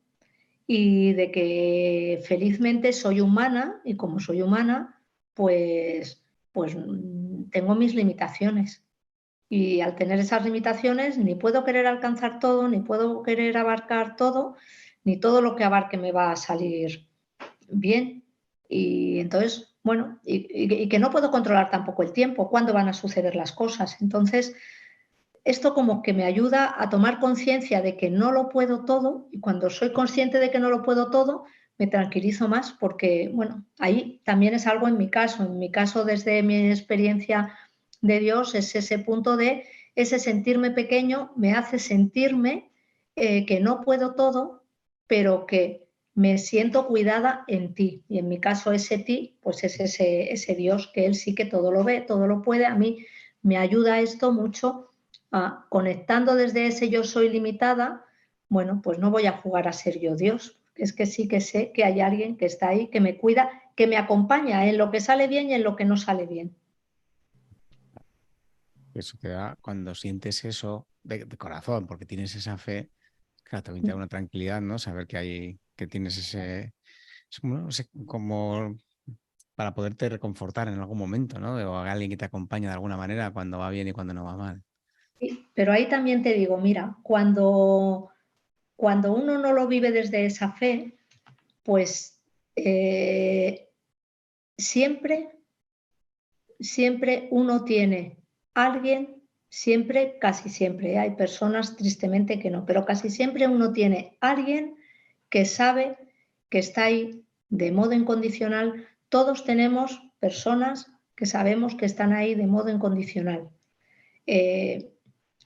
y de que felizmente soy humana y como soy humana, pues tengo mis limitaciones. Y al tener esas limitaciones, ni puedo querer alcanzar todo, ni puedo querer abarcar todo, ni todo lo que abarque me va a salir bien. Y entonces, bueno, y que no puedo controlar tampoco el tiempo, cuándo van a suceder las cosas. Entonces, esto como que me ayuda a tomar conciencia de que no lo puedo todo y cuando soy consciente de que no lo puedo todo, me tranquilizo más porque, bueno, ahí también es algo en mi caso desde mi experiencia de Dios es ese punto de ese sentirme pequeño me hace sentirme que no puedo todo, pero que me siento cuidada en ti. Y en mi caso ese ti, pues es ese Dios que Él sí que todo lo ve, todo lo puede. A mí me ayuda esto mucho conectando desde ese yo soy limitada, bueno, pues no voy a jugar a ser yo Dios. Es que sí que sé que hay alguien que está ahí, que me cuida, que me acompaña en lo que sale bien y en lo que no sale bien. Eso te da cuando sientes eso de corazón, porque tienes esa fe. Claro, también te da una tranquilidad, ¿no? Saber que tienes es como, no sé, como para poderte reconfortar en algún momento, ¿no? O alguien que te acompaña de alguna manera cuando va bien y cuando no va mal. Sí, pero ahí también te digo, mira, cuando uno no lo vive desde esa fe, pues siempre, siempre uno tiene alguien, siempre, casi siempre, hay personas tristemente que no, pero casi siempre uno tiene alguien que sabe que está ahí de modo incondicional. Todos tenemos personas que sabemos que están ahí de modo incondicional. Eh,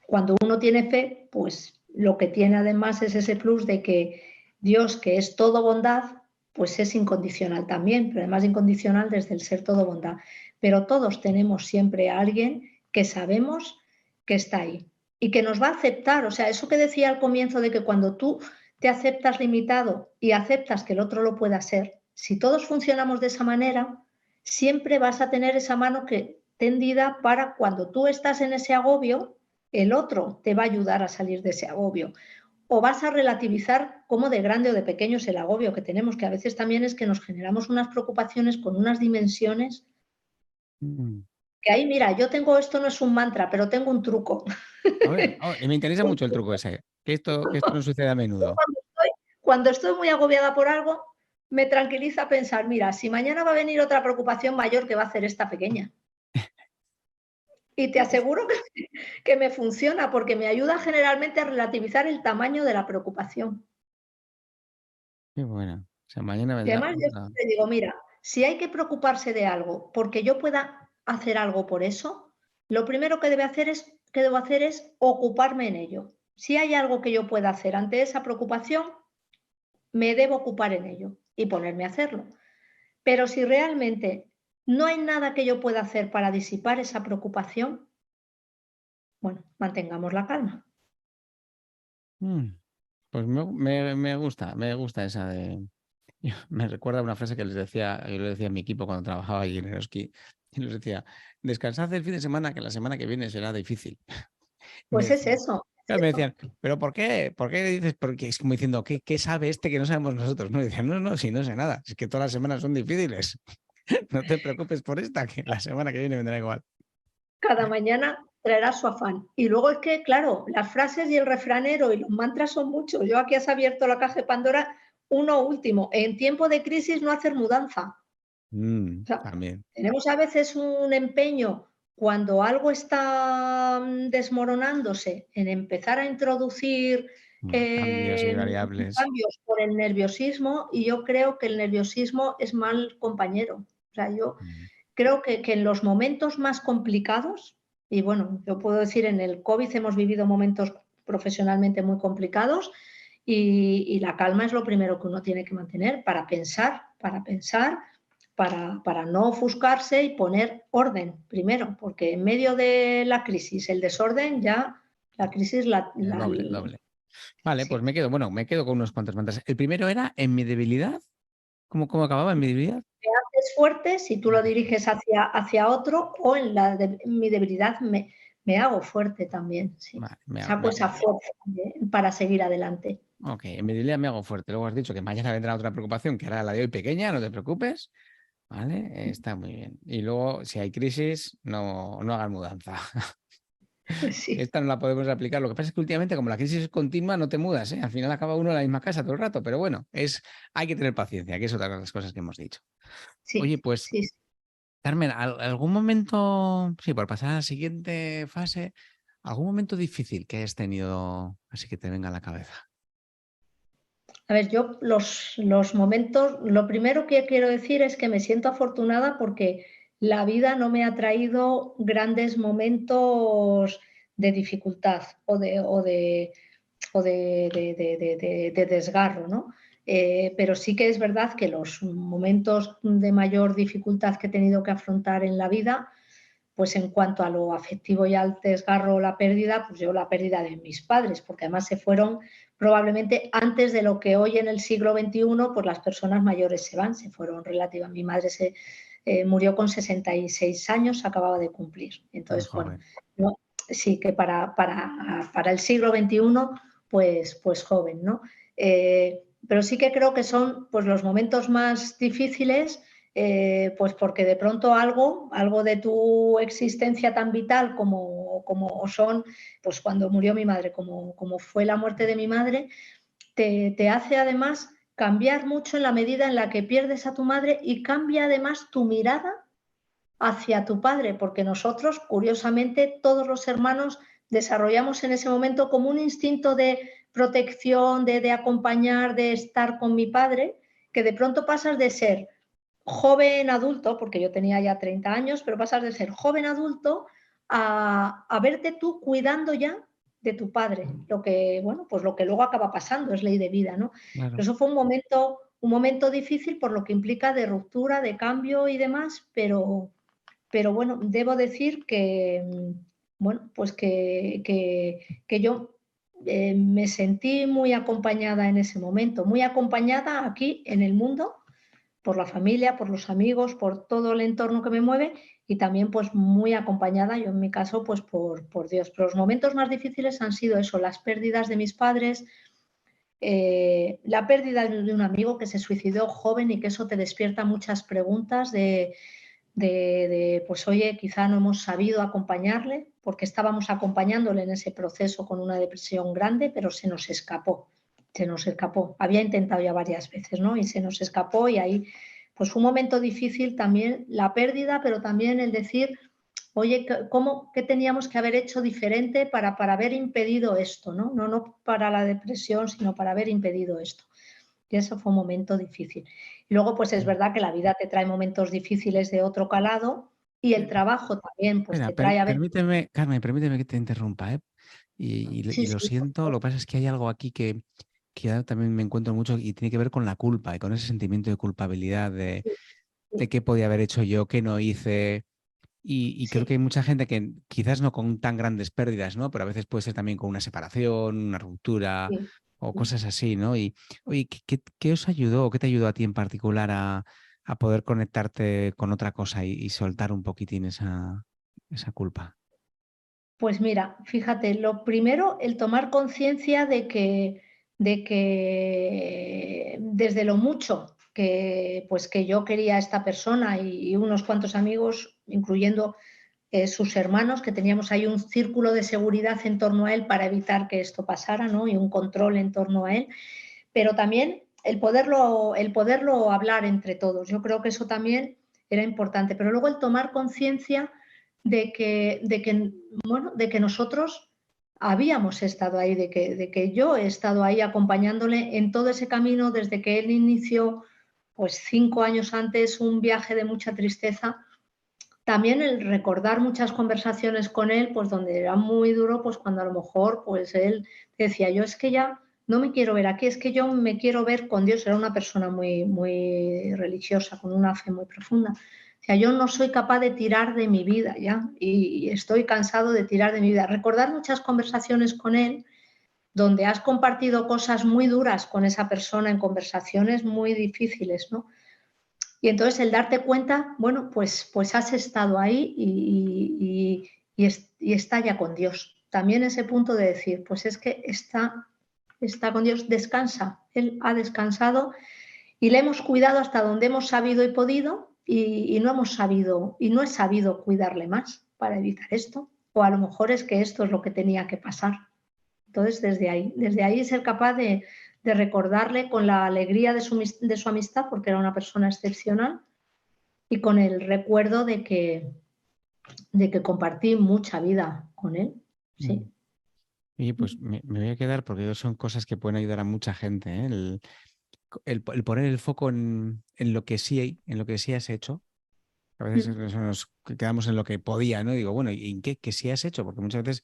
Cuando uno tiene fe, pues lo que tiene además es ese plus de que Dios, que es todo bondad, pues es incondicional también, pero además incondicional desde el ser todo bondad. Pero todos tenemos siempre a alguien que sabemos que está ahí y que nos va a aceptar. O sea, eso que decía al comienzo de que cuando tú te aceptas limitado y aceptas que el otro lo pueda ser, si todos funcionamos de esa manera, siempre vas a tener esa mano que tendida para cuando tú estás en ese agobio, el otro te va a ayudar a salir de ese agobio. O vas a relativizar cómo de grande o de pequeño es el agobio que tenemos, que a veces también es que nos generamos unas preocupaciones con unas dimensiones Mm. que ahí, mira, yo tengo esto, no es un mantra, pero tengo un truco. A ver, y me interesa mucho el truco ese, que esto no sucede a Yo menudo. cuando estoy muy agobiada por algo, me tranquiliza pensar, mira, si mañana va a venir otra preocupación mayor que va a hacer esta pequeña. Y te aseguro que me funciona porque me ayuda generalmente a relativizar el tamaño de la preocupación. Qué bueno. O sea, mañana Y vendrá además yo otra. siempre digo, mira, si hay que preocuparse de algo porque yo pueda hacer algo por eso, lo primero que debo hacer es ocuparme en ello. Si hay algo que yo pueda hacer ante esa preocupación, me debo ocupar en ello y ponerme a hacerlo. Pero si realmente no hay nada que yo pueda hacer para disipar esa preocupación, bueno, mantengamos la calma. Mm, Pues me gusta esa de. Me recuerda una frase que yo le decía a mi equipo cuando trabajaba allí en Eroski, y les decía, descansad el fin de semana, que la semana que viene será difícil. Y me Pues es decían, eso, claro, es me eso. decían, ¿pero por qué? ¿Por qué dices? Porque es como diciendo, ¿qué sabe este que no sabemos nosotros? No, y decían, no, no, si no sé nada, es que todas las semanas son difíciles. No te preocupes por esta, que la semana que viene vendrá igual. Cada mañana traerá su afán. Y luego es que, claro, las frases y el refranero y los mantras son muchos. Yo aquí has abierto la caja de Pandora, uno último. En tiempo de crisis no hacer mudanza. O sea, También. tenemos a veces un empeño cuando algo está desmoronándose en empezar a introducir Cambios y variables. cambios por el nerviosismo y yo creo que el nerviosismo es mal compañero. O sea, yo Mm, creo que en los momentos más complicados, y bueno, yo puedo decir, en el COVID hemos vivido momentos profesionalmente muy complicados y la calma es lo primero que uno tiene que mantener para no ofuscarse y poner orden primero, porque en medio de la crisis, el desorden, ya la crisis Doble, doble. Vale, pues sí. me quedo con unos cuantos mantras. El primero era en mi debilidad. ¿Cómo acababa en mi debilidad? Te haces fuerte si tú lo diriges hacia otro o en mi debilidad me hago fuerte también, sí. Vale, Saco esa fuerza para seguir adelante. ok, en mi debilidad me hago fuerte. Luego has dicho que mañana vendrá otra preocupación, que ahora la de hoy pequeña, no te preocupes. Vale, está muy bien. Y luego, si hay crisis, no hagas mudanza. Sí, Esta no la podemos aplicar. Lo que pasa es que últimamente, como la crisis es continua, no te mudas, ¿eh? Al final acaba uno en la misma casa todo el rato, pero bueno, hay que tener paciencia, que es otra de las cosas que hemos dicho. sí, Oye, pues, sí, sí. Carmen, algún momento, sí, por pasar a la siguiente fase, algún momento difícil que hayas tenido, así que te venga a la cabeza. A ver, yo los momentos, lo primero que quiero decir es que me siento afortunada porque la vida no me ha traído grandes momentos de dificultad o de desgarro, ¿no? Pero sí que es verdad que los momentos de mayor dificultad que he tenido que afrontar en la vida, pues en cuanto a lo afectivo y al desgarro o la pérdida, pues yo la pérdida de mis padres, porque además se fueron probablemente antes de lo que hoy en el siglo XXI, pues las personas mayores se fueron relativamente. Mi madre murió con 66 años, acababa de cumplir. Muy Entonces, bueno, joven. no, sí que para el siglo XXI pues joven, ¿no? Pero sí que creo que son pues los momentos más difíciles, pues porque de pronto algo de tu existencia tan vital como son, pues cuando murió mi madre, como fue la muerte de mi madre, te hace además cambiar mucho en la medida en la que pierdes a tu madre y cambia además tu mirada hacia tu padre, porque nosotros, curiosamente, todos los hermanos desarrollamos en ese momento como un instinto de protección, de acompañar, de estar con mi padre, que de pronto pasas de ser joven adulto, porque yo tenía ya 30 años, pero pasas de ser joven adulto a verte tú cuidando ya de tu padre, lo que, bueno, pues lo que luego acaba pasando, es ley de vida, ¿no? Pero Claro. eso fue un momento difícil por lo que implica de ruptura, de cambio y demás, pero bueno, debo decir que, bueno, pues que yo me sentí muy acompañada en ese momento, muy acompañada aquí en el mundo, por la familia, por los amigos, por todo el entorno que me mueve y también pues muy acompañada, yo en mi caso, pues por Dios. Pero los momentos más difíciles han sido eso, las pérdidas de mis padres, la pérdida de un amigo que se suicidó joven y que eso te despierta muchas preguntas pues oye, quizá no hemos sabido acompañarle porque estábamos acompañándole en ese proceso con una depresión grande, pero se nos escapó, se nos escapó. Había intentado ya varias veces, ¿no? Y se nos escapó y ahí, pues fue un momento difícil también la pérdida, pero también el decir, oye, ¿qué teníamos que haber hecho diferente para haber impedido esto, ¿no? No para la depresión, sino para haber impedido esto. Y eso fue un momento difícil. Y luego, pues es verdad que la vida te trae momentos difíciles de otro calado y el trabajo también, pues Mira, te trae a ver. permíteme, Carmen, permíteme que te interrumpa, ¿eh? Sí, Y lo sí, por siento, favor. lo que pasa es que hay algo aquí que ya también me encuentro mucho y tiene que ver con la culpa y con ese sentimiento de culpabilidad Sí, de sí, qué podía haber hecho yo, qué no hice. Y creo que hay sí, mucha gente que quizás no con tan grandes pérdidas, ¿no? Pero a veces puede ser también con una separación, una ruptura sí. o cosas así, ¿no? Y oye, ¿qué os ayudó o qué te ayudó a ti en particular a poder conectarte con otra cosa y soltar un poquitín esa culpa? Pues mira, fíjate, lo primero, el tomar conciencia de que desde lo mucho pues que yo quería a esta persona y unos cuantos amigos, incluyendo sus hermanos, que teníamos ahí un círculo de seguridad en torno a él para evitar que esto pasara, ¿no? Y un control en torno a él, pero también el poderlo hablar entre todos. Yo creo que eso también era importante, pero luego el tomar conciencia bueno, de que nosotros habíamos estado ahí, de que yo he estado ahí acompañándole en todo ese camino desde que él inició, pues 5 años antes, un viaje de mucha tristeza. También el recordar muchas conversaciones con él, pues donde era muy duro, pues cuando a lo mejor pues él decía, yo es que ya no me quiero ver aquí, es que yo me quiero ver con Dios. Era una persona muy religiosa, con una fe muy profunda. O sea, yo no soy capaz de tirar de mi vida ya y estoy cansado de tirar de mi vida. Recordar muchas conversaciones con él donde has compartido cosas muy duras con esa persona en conversaciones muy difíciles, ¿no? Y entonces el darte cuenta, bueno, pues has estado ahí y está ya con Dios. También ese punto de decir, pues es que está con Dios, descansa. Él ha descansado y le hemos cuidado hasta donde hemos sabido y podido y no hemos sabido y no he sabido cuidarle más para evitar esto. O a lo mejor es que esto es lo que tenía que pasar. Entonces, desde ahí ser capaz de recordarle con la alegría de su amistad, porque era una persona excepcional, y con el recuerdo de que compartí mucha vida con él. Mm. Sí. Y pues me voy a quedar porque son cosas que pueden ayudar a mucha gente, ¿eh? El poner el foco en lo que sí, en lo que sí has hecho. A veces nos quedamos en lo que podía, ¿no? Y digo, bueno, ¿y en qué sí has hecho? Porque muchas veces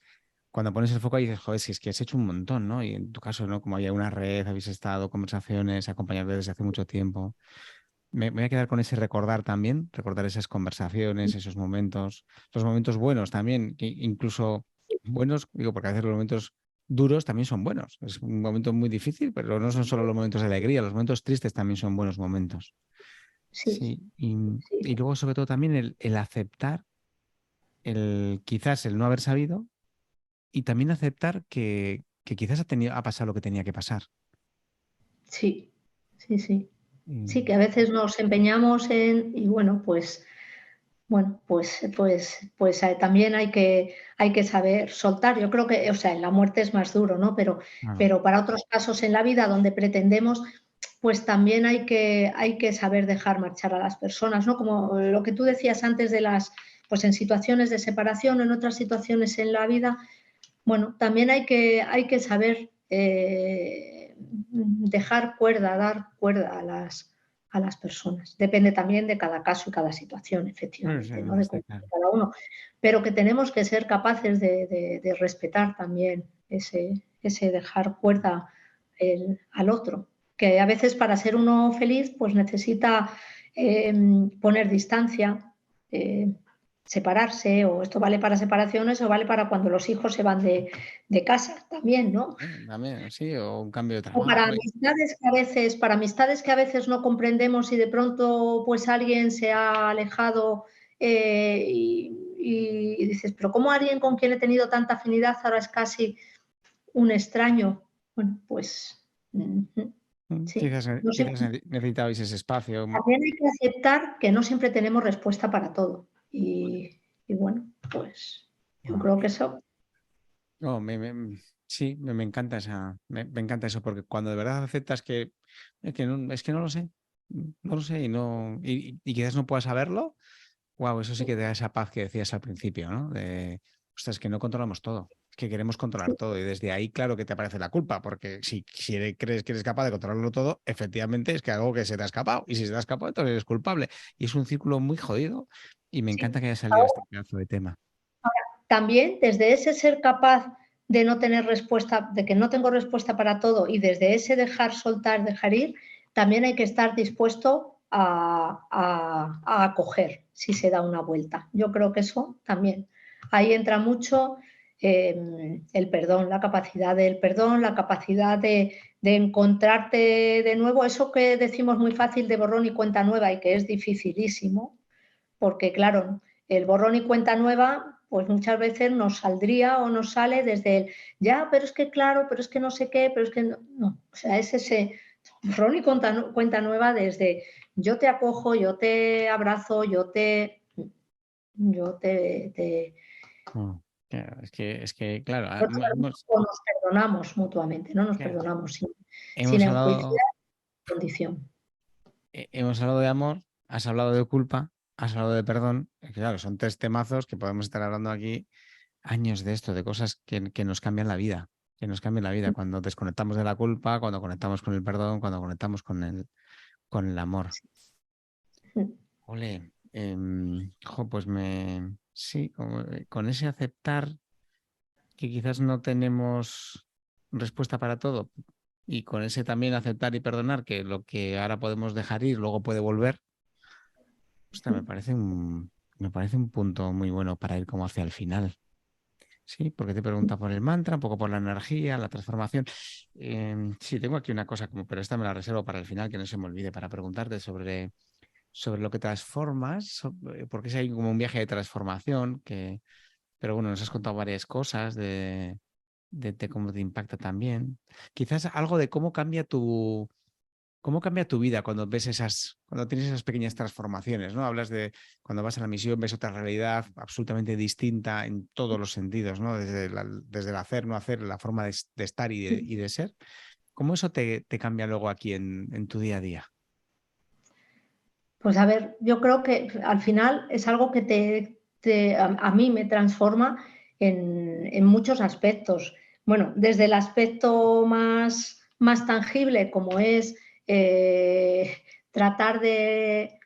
cuando pones el foco ahí dices, joder, si es que has hecho un montón, ¿no? Y en tu caso, ¿no? Como había una red, habéis estado, conversaciones, acompañados desde hace mucho tiempo. Me voy a quedar con ese recordar también, recordar esas conversaciones, esos momentos, los momentos buenos también, incluso buenos, digo, porque a veces los momentos duros también son buenos. Es un momento muy difícil, pero no son solo los momentos de alegría, los momentos tristes también son buenos momentos. Sí, Sí, sí, y luego sobre todo también el aceptar, quizás el no haber sabido y también aceptar que quizás ha pasado lo que tenía que pasar. Sí, sí, sí. Sí, que Y- a veces nos empeñamos en, y bueno, pues también hay que saber soltar. Yo creo que, o sea, en la muerte es más duro, ¿no? claro. Pero para otros casos en la vida donde pretendemos, pues también hay que saber dejar marchar a las personas, ¿no? Como lo que tú decías antes de pues en situaciones de separación o en otras situaciones en la vida, bueno, también hay que saber dejar cuerda, dar cuerda a las personas. Depende también de cada caso y cada situación, Bueno, sí, efectivamente, ¿no? no, De está claro. cada uno. Pero que tenemos que ser capaces de respetar también ese dejar cuerda al otro. Que a veces para ser uno feliz, pues necesita poner distancia, separarse, o esto vale para separaciones o vale para cuando los hijos se van de casa también, ¿no? También, sí, o un cambio de O trabajo. para amistades que a veces no comprendemos y de pronto pues alguien se ha alejado y dices, pero ¿cómo alguien con quien he tenido tanta afinidad ahora es casi un extraño? Bueno, pues sí. Quizás, No quizás siempre, necesitabais ese espacio. también hay que aceptar que no siempre tenemos respuesta para todo. Y bueno, pues yo Ah, creo que eso. no, sí, me encanta me encanta eso, porque cuando de verdad aceptas es que no lo sé, no lo sé y quizás no puedas saberlo, wow, eso sí que te da esa paz que decías al principio, ¿no? Ostras, es que no controlamos todo, es que queremos controlar todo y desde ahí, claro que te aparece la culpa, porque si crees que eres capaz de controlarlo todo, efectivamente es que algo que se te ha escapado y si se te ha escapado, entonces eres culpable y es un círculo muy jodido y me Sí. encanta que haya salido este pedazo de tema. También desde ese ser capaz de no tener respuesta, de que no tengo respuesta para todo y desde ese dejar soltar, dejar ir, también hay que estar dispuesto a acoger si se da una vuelta. Yo creo que eso también. Ahí entra mucho el perdón, la capacidad del perdón, la capacidad de encontrarte de nuevo, eso que decimos muy fácil de borrón y cuenta nueva y que es dificilísimo, porque claro, el borrón y cuenta nueva, pues muchas veces nos saldría o nos sale desde el, ya, pero es que claro, pero es que no sé qué, pero es que no, no. O sea, es ese borrón y cuenta nueva desde yo te acojo, yo te abrazo, te Mm, claro, claro, no te o nos perdonamos mutuamente, no nos claro, perdonamos sin hemos enjuiciar hablado, condición. hemos hablado de amor, has hablado de culpa, has hablado de perdón. Claro, son tres temazos que podemos estar hablando aquí años de esto, de cosas que nos cambian la vida, que nos cambian la vida. Cuando desconectamos de la culpa, cuando conectamos con el perdón, cuando conectamos con el amor. Ole, pues sí, con ese aceptar que quizás no tenemos respuesta para todo y con ese también aceptar y perdonar que lo que ahora podemos dejar ir luego puede volver, ostras, me parece un punto muy bueno para ir como hacia el final. Sí, porque te pregunta por el mantra, un poco por la energía, la transformación. Sí, tengo aquí una cosa como, pero esta me la reservo para el final, que no se me olvide, para preguntarte sobre lo que transformas, porque es ahí como un viaje de transformación, pero bueno, nos has contado varias cosas de cómo te impacta también. Quizás algo de cómo cambia tu vida cuando ves cuando tienes esas pequeñas transformaciones, ¿no? Hablas de cuando vas a la misión, ves otra realidad absolutamente distinta en todos los sentidos, ¿no? Desde el hacer, no hacer, la forma de estar y de ser. ¿Cómo eso te cambia luego aquí en tu día a día? Pues a ver, yo creo que al final es algo que a mí me transforma en muchos aspectos. Bueno, desde el aspecto más tangible, como es tratar de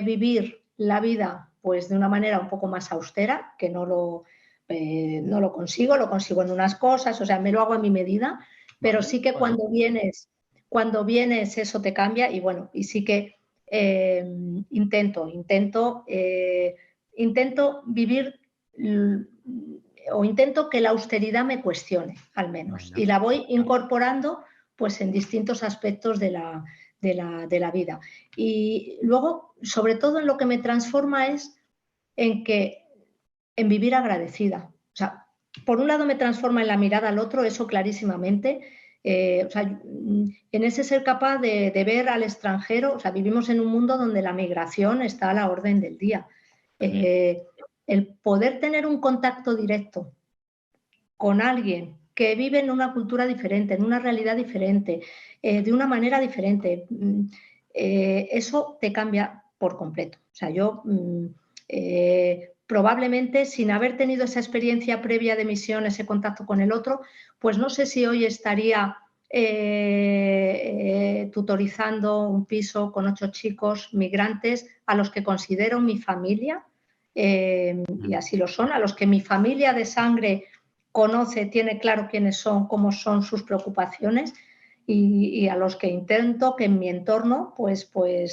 vivir la vida pues de una manera un poco más austera, que no lo consigo en unas cosas, o sea, me lo hago a mi medida, pero Vale, sí que bueno. cuando vienes eso te cambia y bueno, y sí que eh, intento vivir o intento que la austeridad me cuestione, al menos, Venga. y la voy incorporando pues en distintos aspectos de la vida. Y luego, sobre todo en lo que me transforma es en que en vivir agradecida. O sea, por un lado me transforma en la mirada al otro, eso clarísimamente. O sea, en ese ser capaz de ver al extranjero, o sea, vivimos en un mundo donde la migración está a la orden del día. El poder tener un contacto directo con alguien que vive en una cultura diferente, en una realidad diferente, de una manera diferente, eso te cambia por completo. O sea, yo probablemente sin haber tenido esa experiencia previa de misión, ese contacto con el otro, pues no sé si hoy estaría tutorizando un piso con 8 chicos migrantes a los que considero mi familia, y así lo son, a los que mi familia de sangre conoce, tiene claro quiénes son, cómo son sus preocupaciones, y a los que intento que en mi entorno pues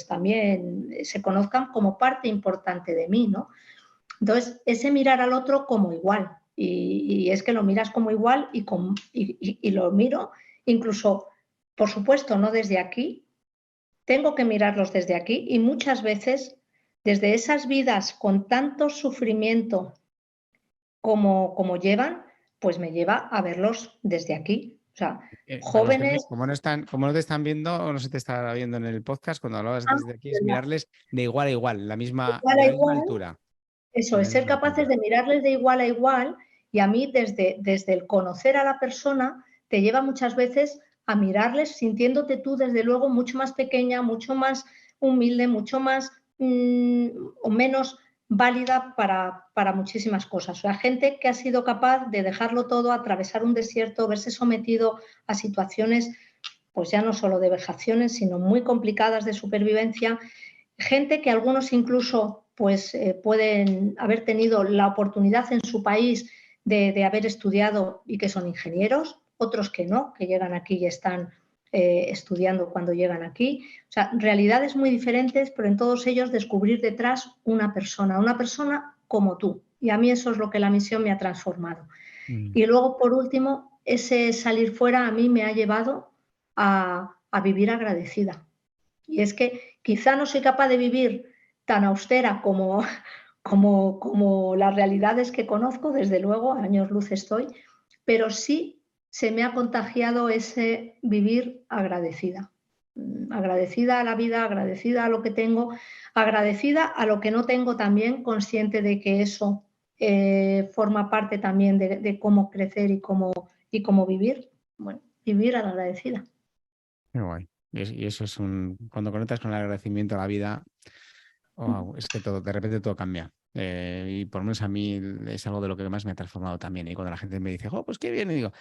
también se conozcan como parte importante de mí, ¿no? Entonces, ese mirar al otro como igual, y es que lo miras como igual y lo miro incluso, por supuesto, no desde aquí, tengo que mirarlos desde aquí, y muchas veces desde esas vidas con tanto sufrimiento como llevan, pues me lleva a verlos desde aquí. O sea, Para los que jóvenes... como no te están viendo o no se te está viendo en el podcast, cuando hablabas desde aquí es mirarles de igual a igual, de igual a de la misma igual, altura. eso De es, la ser misma capaces altura. de mirarles de igual a igual, y a mí desde el conocer a la persona te lleva muchas veces a mirarles sintiéndote tú desde luego mucho más pequeña, mucho más humilde, mucho más o menos válida para muchísimas cosas. O sea, gente que ha sido capaz de dejarlo todo, atravesar un desierto, verse sometido a situaciones pues ya no solo de vejaciones, sino muy complicadas de supervivencia. Gente que algunos incluso pues, pueden haber tenido la oportunidad en su país de haber estudiado y que son ingenieros, otros que no, que llegan aquí y están estudiando cuando llegan aquí. O sea, realidades muy diferentes, pero en todos ellos descubrir detrás una persona como tú. Y a mí eso es lo que la misión me ha transformado. Y luego, por último, ese salir fuera a mí me ha llevado a vivir agradecida. Y es que quizá no soy capaz de vivir tan austera como las realidades que conozco, desde luego, a años luz estoy, pero sí se me ha contagiado ese vivir agradecida. Agradecida a la vida, agradecida a lo que tengo, agradecida a lo que no tengo también, consciente de que eso forma parte también de cómo crecer y cómo vivir. Bueno, vivir agradecida. Qué guay. Y eso es cuando conectas con el agradecimiento a la vida, wow, es que todo, de repente todo cambia. Y por lo menos a mí es algo de lo que más me ha transformado también. Y cuando la gente me dice, oh, pues qué bien, y digo,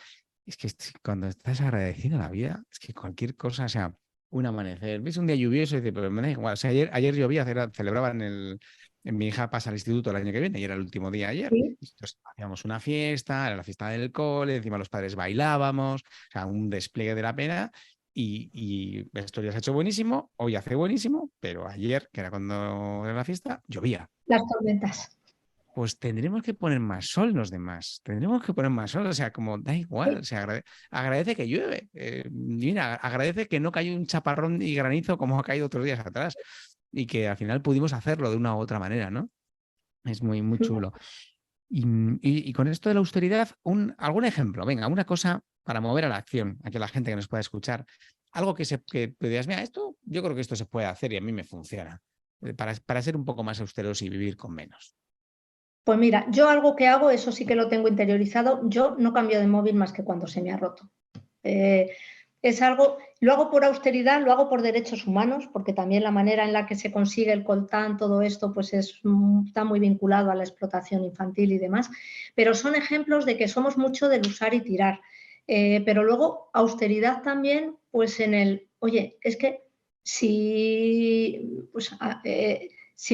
es que cuando estás agradecido a la vida, es que cualquier cosa, o sea, un amanecer, ves un día lluvioso y dices, pero me da igual. O sea, ayer llovía, celebraban mi hija pasa al instituto el año que viene y era el último día ayer. ¿Sí? Entonces, hacíamos una fiesta, era la fiesta del cole, encima los padres bailábamos, o sea, un despliegue de la pena. Y esto ya se ha hecho buenísimo, hoy hace buenísimo, pero ayer, que era cuando era la fiesta, llovía. Las tormentas. Pues tendremos que poner más sol los demás, tendremos que poner más sol, o sea, como da igual, o sea, agradece que llueve, mira, agradece que no cayó un chaparrón y granizo como ha caído otros días atrás y que al final pudimos hacerlo de una u otra manera, ¿no? Es muy, muy chulo. Y con esto de la austeridad, algún ejemplo, venga, una cosa para mover a la acción, a que la gente que nos pueda escuchar, algo que tú digas, mira, esto, yo creo que esto se puede hacer y a mí me funciona, para ser un poco más austeros y vivir con menos. Pues mira, yo algo que hago, eso sí que lo tengo interiorizado, yo no cambio de móvil más que cuando se me ha roto. Es algo, lo hago por austeridad, lo hago por derechos humanos, porque también la manera en la que se consigue el coltán, todo esto, pues está muy vinculado a la explotación infantil y demás, pero son ejemplos de que somos mucho del usar y tirar. Pero luego austeridad también, pues en el, oye, es que si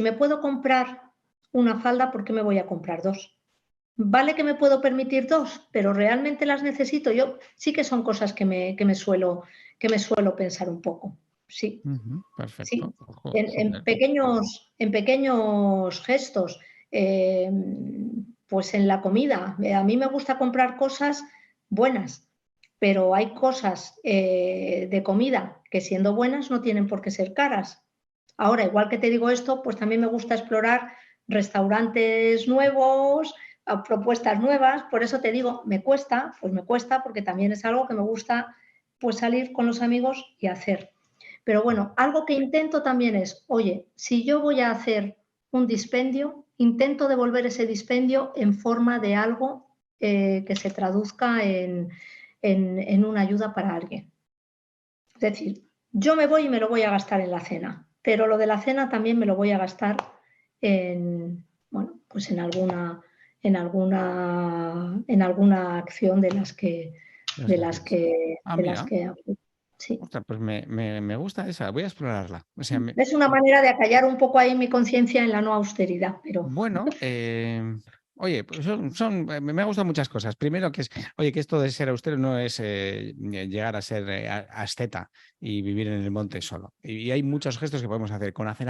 me puedo comprar una falda, ¿por qué me voy a comprar dos? Vale que me puedo permitir dos, pero realmente las necesito. Yo sí que son cosas que me suelo pensar un poco. Sí, sí. Perfecto. En Joder. pequeños gestos. Pues en la comida. A mí me gusta comprar cosas buenas, pero hay cosas de comida que siendo buenas no tienen por qué ser caras. Ahora, igual que te digo esto, pues también me gusta explorar restaurantes nuevos, a propuestas nuevas. Por eso te digo, me cuesta, pues me cuesta porque también es algo que me gusta pues salir con los amigos y hacer. Pero bueno, algo que intento también es, oye, si yo voy a hacer un dispendio, intento devolver ese dispendio en forma de algo que se traduzca en una ayuda para alguien. Es decir, yo me voy y me lo voy a gastar en la cena, pero lo de la cena también me lo voy a gastar en, bueno, pues en alguna acción de las que sí. Ostras, pues me gusta esa, voy a explorarla. O sea, Es una manera de acallar un poco ahí mi conciencia en la no austeridad, pero... Bueno, oye, pues me gustan muchas cosas. Primero que oye, que esto de ser austero no es llegar a ser asceta y vivir en el monte solo. Y hay muchos gestos que podemos hacer. Con hacer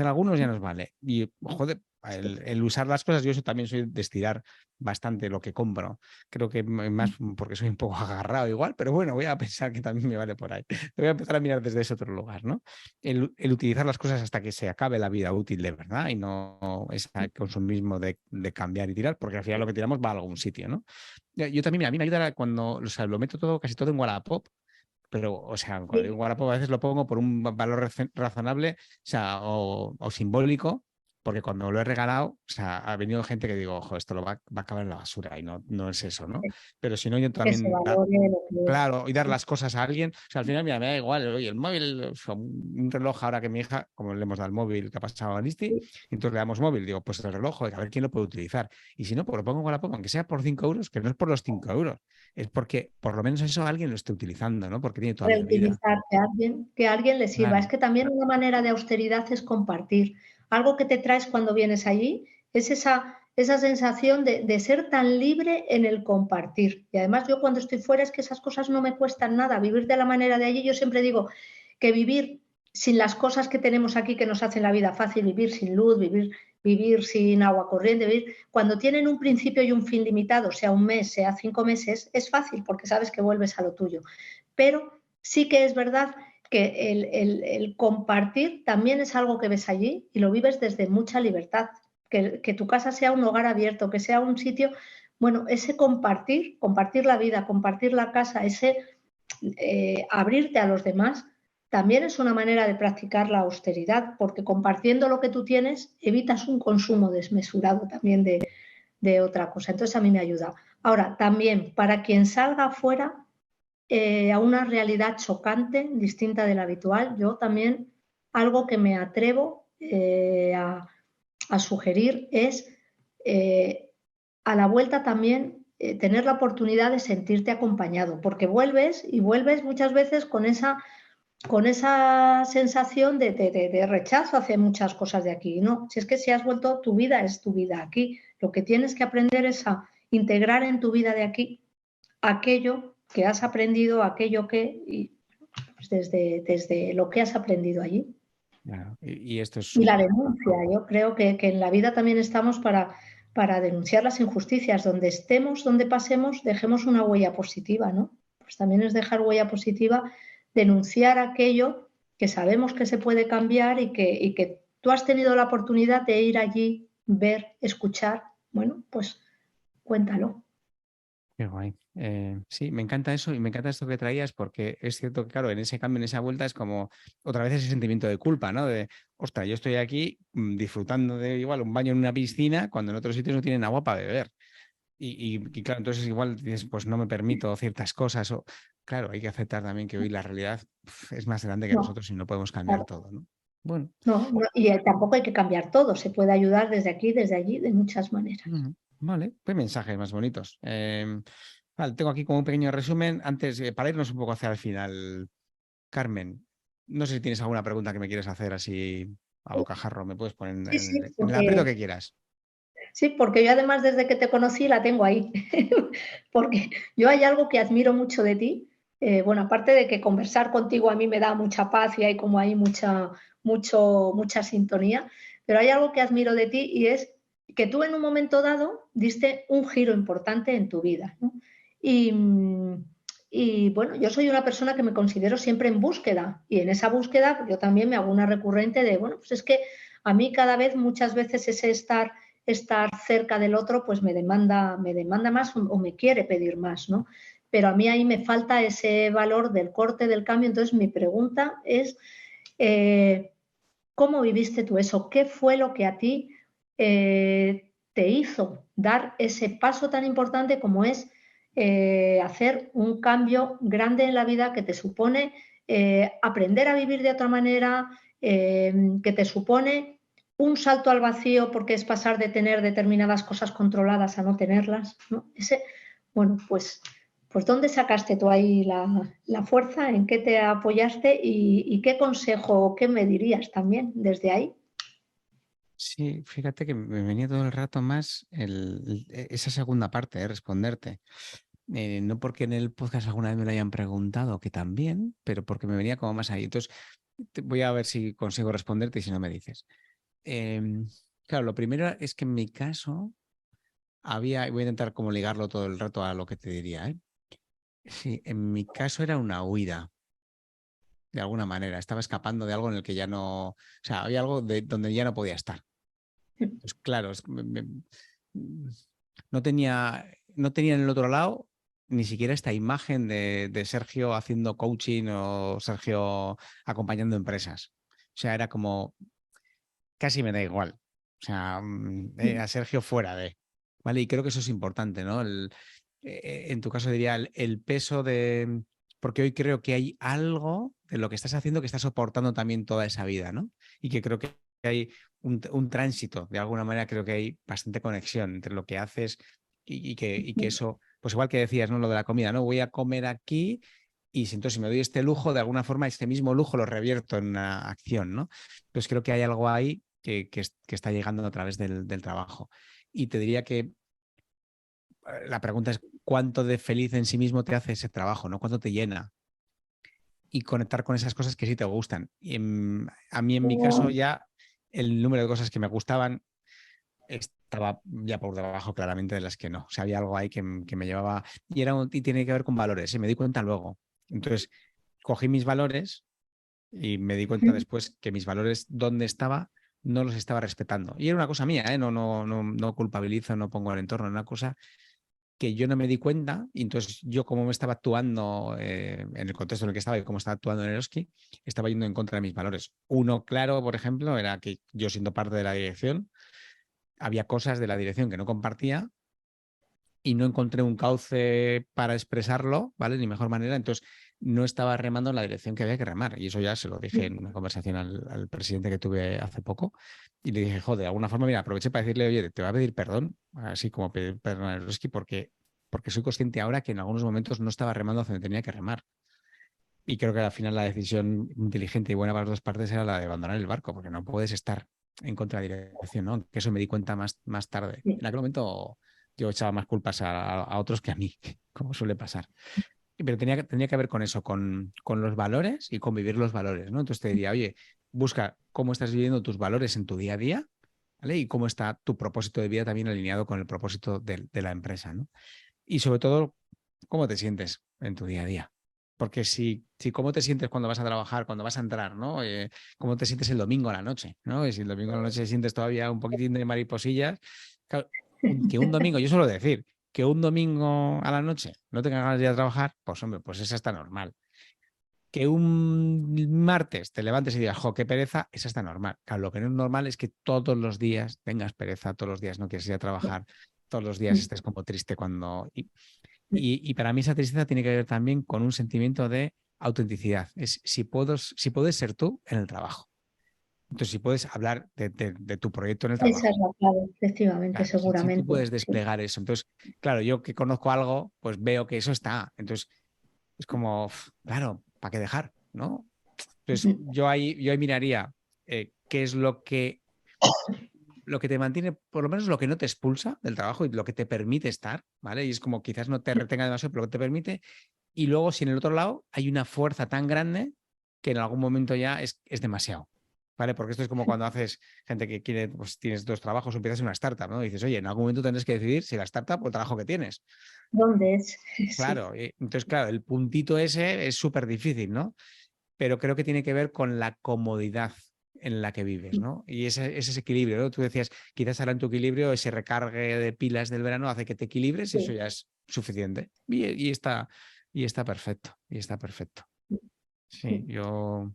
algunos ya nos vale. Y joder, el usar las cosas, yo eso también soy de estirar bastante lo que compro. Creo que más porque soy un poco agarrado igual, pero bueno, voy a pensar que también me vale por ahí. Voy a empezar a mirar desde ese otro lugar, ¿no? El utilizar las cosas hasta que se acabe la vida útil de verdad y no ese consumismo de cambiar y tirar, porque al final lo que tiramos va a algún sitio, ¿no? Yo también, mira, a mí me ayuda cuando, o sea, lo meto todo, casi todo en Wallapop, pero, o sea, cuando digo Wallapop a veces lo pongo por un valor razonable, o sea, o simbólico, porque cuando lo he regalado, o sea, ha venido gente que digo, ojo, esto va a acabar en la basura y no es eso, ¿no? Pero si no, yo Que se también... valore lo que es. Claro, y dar las cosas a alguien. O sea, al final, mira, me da igual. Oye, el móvil, o sea, un reloj ahora que mi hija, como le hemos dado el móvil que ha pasado a Listi, entonces le damos móvil. Digo, pues el reloj, a ver quién lo puede utilizar. Y si no, pues lo pongo con la pongo, aunque sea por 5 euros, que no es por los 5 euros, es porque por lo menos eso alguien lo esté utilizando, ¿no? Porque tiene todavía vida. Reutilizar, que a alguien le sirva. Claro. Es que también una manera de austeridad es compartir. Algo que te traes cuando vienes allí es esa sensación de ser tan libre en el compartir. Y además yo cuando estoy fuera es que esas cosas no me cuestan nada. Vivir de la manera de allí, yo siempre digo que vivir sin las cosas que tenemos aquí que nos hacen la vida fácil, vivir sin luz, vivir sin agua corriente, cuando tienen un principio y un fin limitado, sea un mes, sea 5 meses, es fácil porque sabes que vuelves a lo tuyo. Pero sí que es verdad que el compartir también es algo que ves allí y lo vives desde mucha libertad. Que tu casa sea un hogar abierto, que sea un sitio, bueno, ese compartir la vida, compartir la casa, ese abrirte a los demás, también es una manera de practicar la austeridad, porque compartiendo lo que tú tienes evitas un consumo desmesurado también de otra cosa. Entonces a mí me ayuda. Ahora, también para quien salga afuera a una realidad chocante, distinta de la habitual, yo también algo que me atrevo a sugerir es a la vuelta también tener la oportunidad de sentirte acompañado, porque vuelves y vuelves muchas veces con esa sensación de rechazo hacia muchas cosas de aquí. No, si es que si has vuelto, tu vida es tu vida aquí. Lo que tienes que aprender es a integrar en tu vida de aquí aquello que has aprendido, aquello que, pues desde lo que has aprendido allí. Claro. Y esto es Y la denuncia, yo creo que en la vida también estamos para denunciar las injusticias. Donde estemos, donde pasemos, dejemos una huella positiva, ¿no? Pues también es dejar huella positiva, denunciar aquello que sabemos que se puede cambiar y que tú has tenido la oportunidad de ir allí, ver, escuchar. Bueno, pues cuéntalo. Qué guay. Sí, me encanta eso y me encanta esto que traías porque es cierto que, claro, en ese cambio, en esa vuelta es como otra vez ese sentimiento de culpa, ¿no? De, ostras, yo estoy aquí disfrutando de igual un baño en una piscina cuando en otros sitios no tienen agua para beber. Y claro, entonces igual dices, pues no me permito ciertas cosas. O, claro, hay que aceptar también que hoy la realidad es más grande que No, nosotros y no podemos cambiar claro. todo, ¿no? Bueno. No, y tampoco hay que cambiar todo. Se puede ayudar desde aquí, desde allí, de muchas maneras. Vale, qué mensajes más bonitos. Vale, tengo aquí como un pequeño resumen. Antes, para irnos un poco hacia el final, Carmen, no sé si tienes alguna pregunta que me quieres hacer así a bocajarro. Me puedes poner Sí, en el aprieto que quieras. sí, porque yo además desde que te conocí la tengo ahí. Porque yo hay algo que admiro mucho de ti. Bueno, aparte de que conversar contigo a mí me da mucha paz y hay como ahí mucha sintonía, pero hay algo que admiro de ti y es que tú en un momento dado diste un giro importante en tu vida, ¿no? Y bueno, yo soy una persona que me considero siempre en búsqueda y en esa búsqueda yo también me hago una recurrente de, bueno, pues es que a mí cada vez, muchas veces ese estar estar cerca del otro, pues me demanda más o me quiere pedir más, ¿no? Pero a mí ahí me falta ese valor del corte, del cambio. Entonces mi pregunta es, ¿cómo viviste tú eso? ¿Qué fue lo que a ti te hizo dar ese paso tan importante como es hacer un cambio grande en la vida que te supone aprender a vivir de otra manera, que te supone un salto al vacío porque es pasar de tener determinadas cosas controladas a no tenerlas, ¿no? Bueno, pues ¿dónde sacaste tú ahí la fuerza? ¿En qué te apoyaste? ¿Y qué consejo o qué me dirías también desde ahí? Sí, fíjate que me venía todo el rato más esa segunda parte, responderte. No porque en el podcast alguna vez me lo hayan preguntado, que también, pero porque me venía como más ahí. Entonces, voy a ver si consigo responderte y si no me dices. Claro, lo primero es que en mi caso había, y voy a intentar como ligarlo todo el rato a lo que te diría, ¿eh? Sí, en mi caso era una huida, de alguna manera. Estaba escapando de algo en el que ya no, o sea, había algo de donde ya no podía estar. Pues claro, no tenía, no tenía en el otro lado ni siquiera esta imagen de Sergio haciendo coaching o Sergio acompañando empresas. O sea, era como, casi me da igual. O sea, a Sergio fuera de. ¿Vale? Y creo que eso es importante, ¿no? En tu caso diría el peso de. Porque hoy creo que hay algo de lo que estás haciendo que está soportando también toda esa vida, ¿no? Y que creo que hay un tránsito, de alguna manera creo que hay bastante conexión entre lo que haces y que eso, pues igual que decías, ¿no? Lo de la comida, ¿no? Voy a comer aquí y si entonces si me doy este lujo, de alguna forma este mismo lujo lo revierto en una acción, ¿no? Entonces creo que hay algo ahí que está llegando a través del trabajo. Y te diría que la pregunta es cuánto de feliz en sí mismo te hace ese trabajo, ¿no? ¿Cuánto te llena? Y conectar con esas cosas que sí te gustan. Y a mí, en mi caso, ya el número de cosas que me gustaban estaba ya por debajo claramente de las que no. O sea, había algo ahí que me llevaba y tiene que ver con valores. Y me di cuenta luego. Entonces, cogí mis valores y me di cuenta después que mis valores, donde estaba, no los estaba respetando. Y era una cosa mía, ¿eh? No culpabilizo, no pongo al entorno, una cosa que yo no me di cuenta, y entonces yo como me estaba actuando en el contexto en el que estaba y cómo estaba actuando en Eroski, estaba yendo en contra de mis valores. Uno claro, por ejemplo, era que yo siendo parte de la dirección, había cosas de la dirección que no compartía y no encontré un cauce para expresarlo, ¿vale? Ni mejor manera, entonces no estaba remando en la dirección que había que remar. Y eso ya se lo dije en una conversación al presidente que tuve hace poco. Y le dije, joder, de alguna forma, mira, aproveché para decirle, oye, te voy a pedir perdón, así como pedir perdón a Eroski, porque soy consciente ahora que en algunos momentos no estaba remando hacia donde tenía que remar. Y creo que al final la decisión inteligente y buena para las dos partes era la de abandonar el barco, porque no puedes estar en contra de la dirección, ¿no? Que eso me di cuenta más tarde. En aquel momento yo echaba más culpas a otros que a mí, como suele pasar. Pero tenía que ver con eso, con los valores y con vivir los valores, ¿no? Entonces te diría, oye, busca cómo estás viviendo tus valores en tu día a día, ¿vale? Y cómo está tu propósito de vida también alineado con el propósito de la empresa, ¿no? Y sobre todo, cómo te sientes en tu día a día. Porque si cómo te sientes cuando vas a trabajar, cuando vas a entrar, ¿no? Cómo te sientes el domingo a la noche, ¿no? Y si el domingo a la noche sientes todavía un poquitín de mariposillas, claro, que un domingo, yo suelo decir, que un domingo a la noche no tengas ganas de ir a trabajar, pues hombre, pues eso está normal. Que un martes te levantes y digas, jo, qué pereza, eso está normal. Claro, lo que no es normal es que todos los días tengas pereza, todos los días no quieres ir a trabajar, todos los días estés como triste cuando... Y para mí esa tristeza tiene que ver también con un sentimiento de autenticidad. Es si puedes ser tú en el trabajo. Entonces, si puedes hablar de tu proyecto en el Esa es trabajo. la clave, efectivamente, Claro, si tú seguramente. puedes Sí. desplegar eso. Entonces, claro, yo que conozco algo, pues veo que eso está. Entonces, es como, claro, ¿para qué dejar? ¿No? Entonces, yo ahí miraría qué es lo que te mantiene, por lo menos lo que no te expulsa del trabajo y lo que te permite estar, ¿vale? Y es como quizás no te retenga demasiado, pero lo que te permite. Y luego, si en el otro lado hay una fuerza tan grande que en algún momento ya es demasiado. ¿Vale? Porque esto es como cuando haces gente que quiere, pues tienes dos trabajos o empiezas una startup, ¿no? Y dices, oye, en algún momento tendrás que decidir si la startup o el trabajo que tienes. ¿Dónde es? Sí. Claro, entonces, claro, el puntito ese es súper difícil, ¿no? Pero creo que tiene que ver con la comodidad en la que vives, ¿no? Y ese equilibrio, ¿no? Tú decías, quizás ahora en tu equilibrio ese recargue de pilas del verano hace que te equilibres y eso ya es suficiente. Y está perfecto, y está perfecto. Sí, yo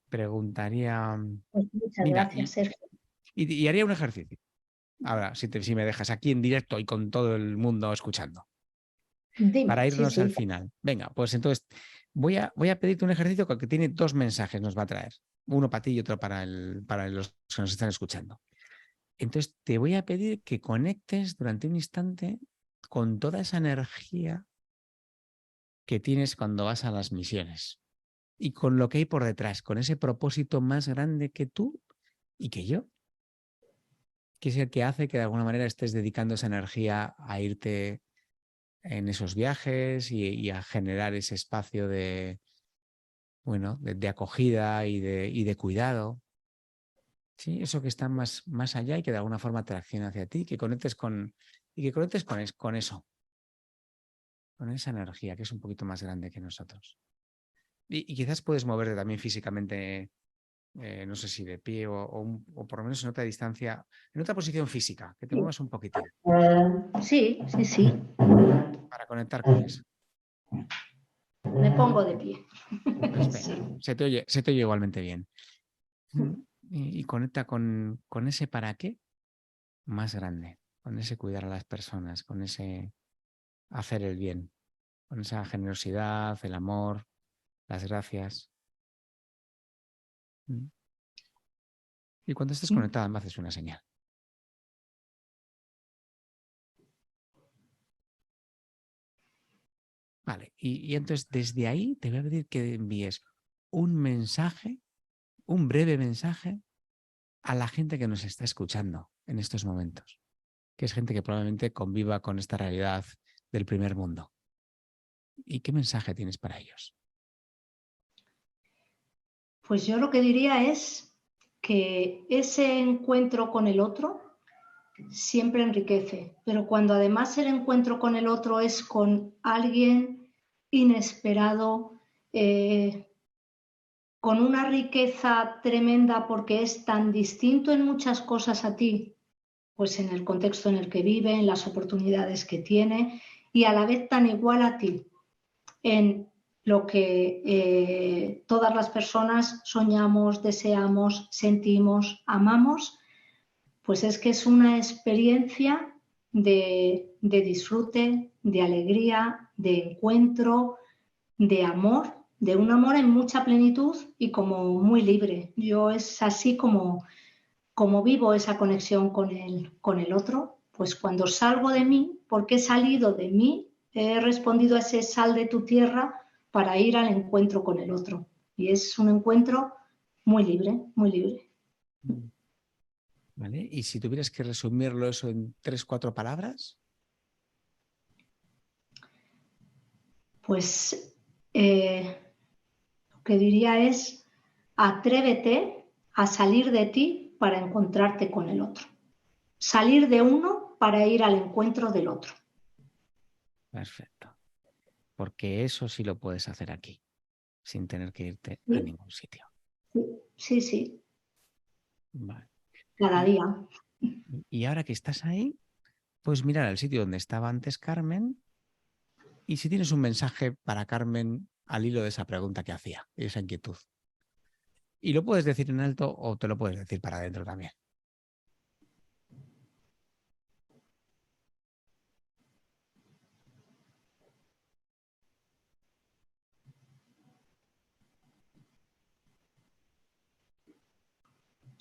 preguntaría, Pues muchas mira, gracias, Sergio. y haría un ejercicio. Ahora, si me dejas aquí en directo y con todo el mundo escuchando, para Dime, sí, irnos al sí. final. Venga, pues entonces voy a pedirte un ejercicio que tiene dos mensajes, nos va a traer. Uno para ti y otro para los que nos están escuchando. Entonces, te voy a pedir que conectes durante un instante con toda esa energía que tienes cuando vas a las misiones y con lo que hay por detrás, con ese propósito más grande que tú y que yo, que es el que hace que de alguna manera estés dedicando esa energía a irte en esos viajes y a generar ese espacio de, bueno, de acogida y de cuidado. ¿Sí? Eso que está más allá y que de alguna forma te acciona hacia ti, que conectes con eso, con esa energía que es un poquito más grande que nosotros. Y quizás puedes moverte también físicamente, no sé si de pie o por lo menos en otra distancia, en otra posición física, que te Sí, muevas un poquitín sí, sí, sí. para conectar con eso. Me pongo de pie. Pues Sí. venga, se te oye igualmente bien. Mm, y conecta con ese para qué más grande, con ese cuidar a las personas, con ese hacer el bien, con esa generosidad, el amor, las gracias. Mm. Y cuando estés conectada me haces una señal. Vale, y entonces desde ahí te voy a pedir que envíes un mensaje, un breve mensaje a la gente que nos está escuchando en estos momentos, que es gente que probablemente conviva con esta realidad del primer mundo. ¿Y qué mensaje tienes para ellos? Pues yo lo que diría es que ese encuentro con el otro siempre enriquece, pero cuando además el encuentro con el otro es con alguien inesperado, con una riqueza tremenda porque es tan distinto en muchas cosas a ti, pues en el contexto en el que vive, en las oportunidades que tiene, y a la vez tan igual a ti en lo que todas las personas soñamos, deseamos, sentimos, amamos, pues es que es una experiencia de disfrute, de alegría, de encuentro, de amor, de un amor en mucha plenitud y como muy libre. Yo es así como vivo esa conexión con el otro, pues cuando salgo de mí, porque he salido de mí, he respondido a ese sal de tu tierra para ir al encuentro con el otro. Y es un encuentro muy libre, muy libre. ¿Vale? Y si tuvieras que resumirlo eso en 3, 4 palabras. Pues lo que diría es, atrévete a salir de ti para encontrarte con el otro. Salir de uno para ir al encuentro del otro. Perfecto. Porque eso sí lo puedes hacer aquí, sin tener que irte a Sí, ningún sitio. sí, sí, Vale. cada Y, día. y ahora que estás ahí, puedes mirar al sitio donde estaba antes Carmen y si tienes un mensaje para Carmen al hilo de esa pregunta que hacía, esa inquietud. Y lo puedes decir en alto o te lo puedes decir para adentro también.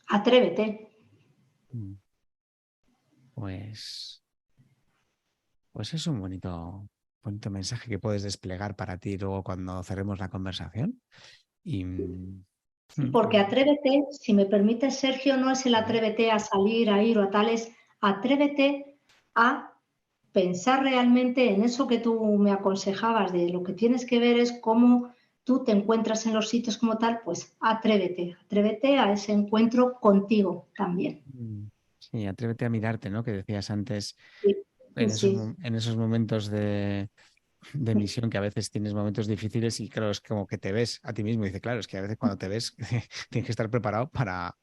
Atrévete. Mm. Pues, pues es un bonito mensaje que puedes desplegar para ti luego cuando cerremos la conversación. Y, Porque atrévete, si me permite, Sergio, no es el sí. atrévete a salir, a ir o a tales, atrévete a pensar realmente en eso que tú me aconsejabas, de lo que tienes que ver es cómo tú te encuentras en los sitios como tal, pues atrévete, atrévete a ese encuentro contigo también. Sí, atrévete a mirarte, ¿no? Que decías antes, Sí, sí, en esos, sí. en esos momentos de misión, que a veces tienes momentos difíciles y claro, es como que te ves a ti mismo. Y dice, claro, es que a veces cuando te ves tienes que estar preparado para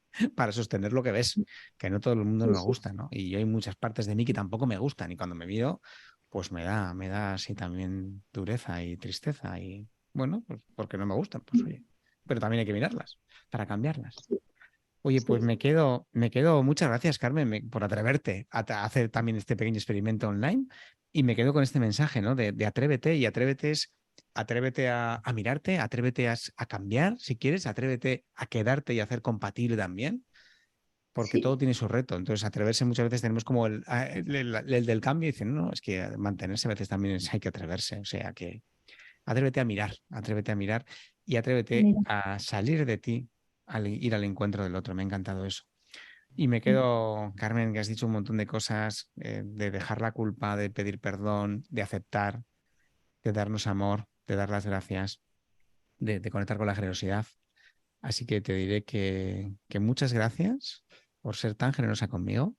sostener lo que ves, que no todo el mundo Sí, nos sí, gusta, ¿no? Y hay muchas partes de mí que tampoco me gustan y cuando me miro, pues me da así también dureza y tristeza y bueno, pues porque no me gustan, pues oye, pero también hay que mirarlas para cambiarlas. Oye, pues sí, muchas gracias, Carmen, por atreverte a hacer también este pequeño experimento online y me quedo con este mensaje, ¿no? De atrévete y atrévete a mirarte, atrévete a cambiar si quieres, atrévete a quedarte y a hacer compatible también, porque todo sí, tiene su reto. Entonces, atreverse muchas veces tenemos como el del cambio y dicen, no, es que mantenerse a veces también hay que atreverse, o sea que atrévete a mirar y atrévete mira. a salir de ti al ir al encuentro del otro. Me ha encantado eso. Y me quedo, Carmen, que has dicho un montón de cosas, de dejar la culpa, de pedir perdón, de aceptar, de darnos amor, de dar las gracias, de conectar con la generosidad. Así que te diré que muchas gracias por ser tan generosa conmigo,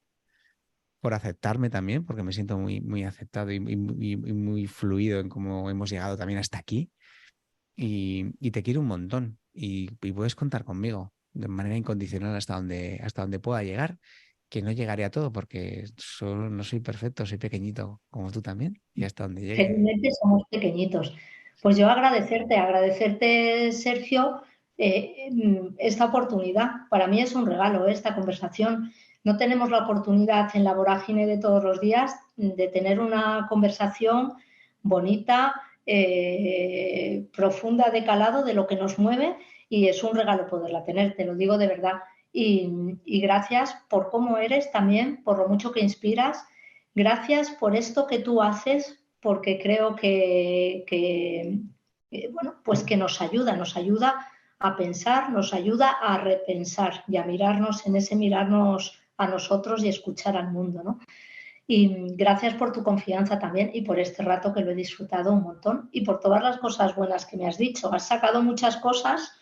por aceptarme también, porque me siento muy, muy aceptado y muy fluido en cómo hemos llegado también hasta aquí. Y te quiero un montón y puedes contar conmigo de manera incondicional hasta donde pueda llegar, que no llegaré a todo porque solo no soy perfecto, soy pequeñito como tú también y hasta donde llegue. Felizmente somos pequeñitos. Pues yo agradecerte, Sergio, esta oportunidad. Para mí es un regalo esta conversación. No tenemos la oportunidad en la vorágine de todos los días de tener una conversación bonita, profunda de calado de lo que nos mueve y es un regalo poderla tener, te lo digo de verdad. Y gracias por cómo eres también, por lo mucho que inspiras. Gracias por esto que tú haces, porque creo bueno, pues que nos ayuda a pensar, nos ayuda a repensar y a mirarnos en ese mirarnos a nosotros y escuchar al mundo, ¿no? Y gracias por tu confianza también y por este rato que lo he disfrutado un montón y por todas las cosas buenas que me has dicho. Has sacado muchas cosas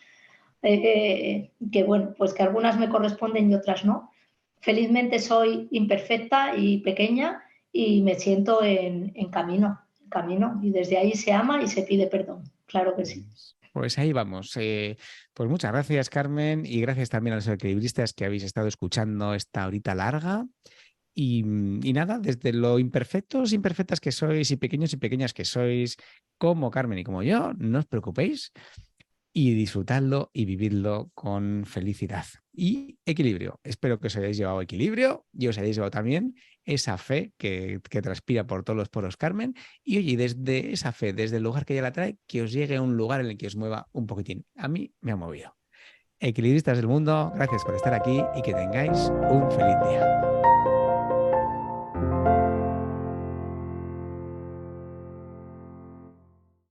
que, bueno, pues que algunas me corresponden y otras no. Felizmente soy imperfecta y pequeña y me siento en camino y desde ahí se ama y se pide perdón, claro que sí. Pues ahí vamos. Pues muchas gracias, Carmen, y gracias también a los equilibristas que habéis estado escuchando esta horita larga. Y nada, desde lo imperfectos, imperfectas que sois y pequeños y pequeñas que sois, como Carmen y como yo, no os preocupéis y disfrutadlo y vividlo con felicidad y equilibrio. Espero que os hayáis llevado equilibrio y os hayáis llevado también esa fe que transpira por todos los poros, Carmen. Y oye, desde esa fe, desde el lugar que ella la trae, que os llegue a un lugar en el que os mueva un poquitín. A mí me ha movido. Equilibristas del mundo, gracias por estar aquí y que tengáis un feliz día.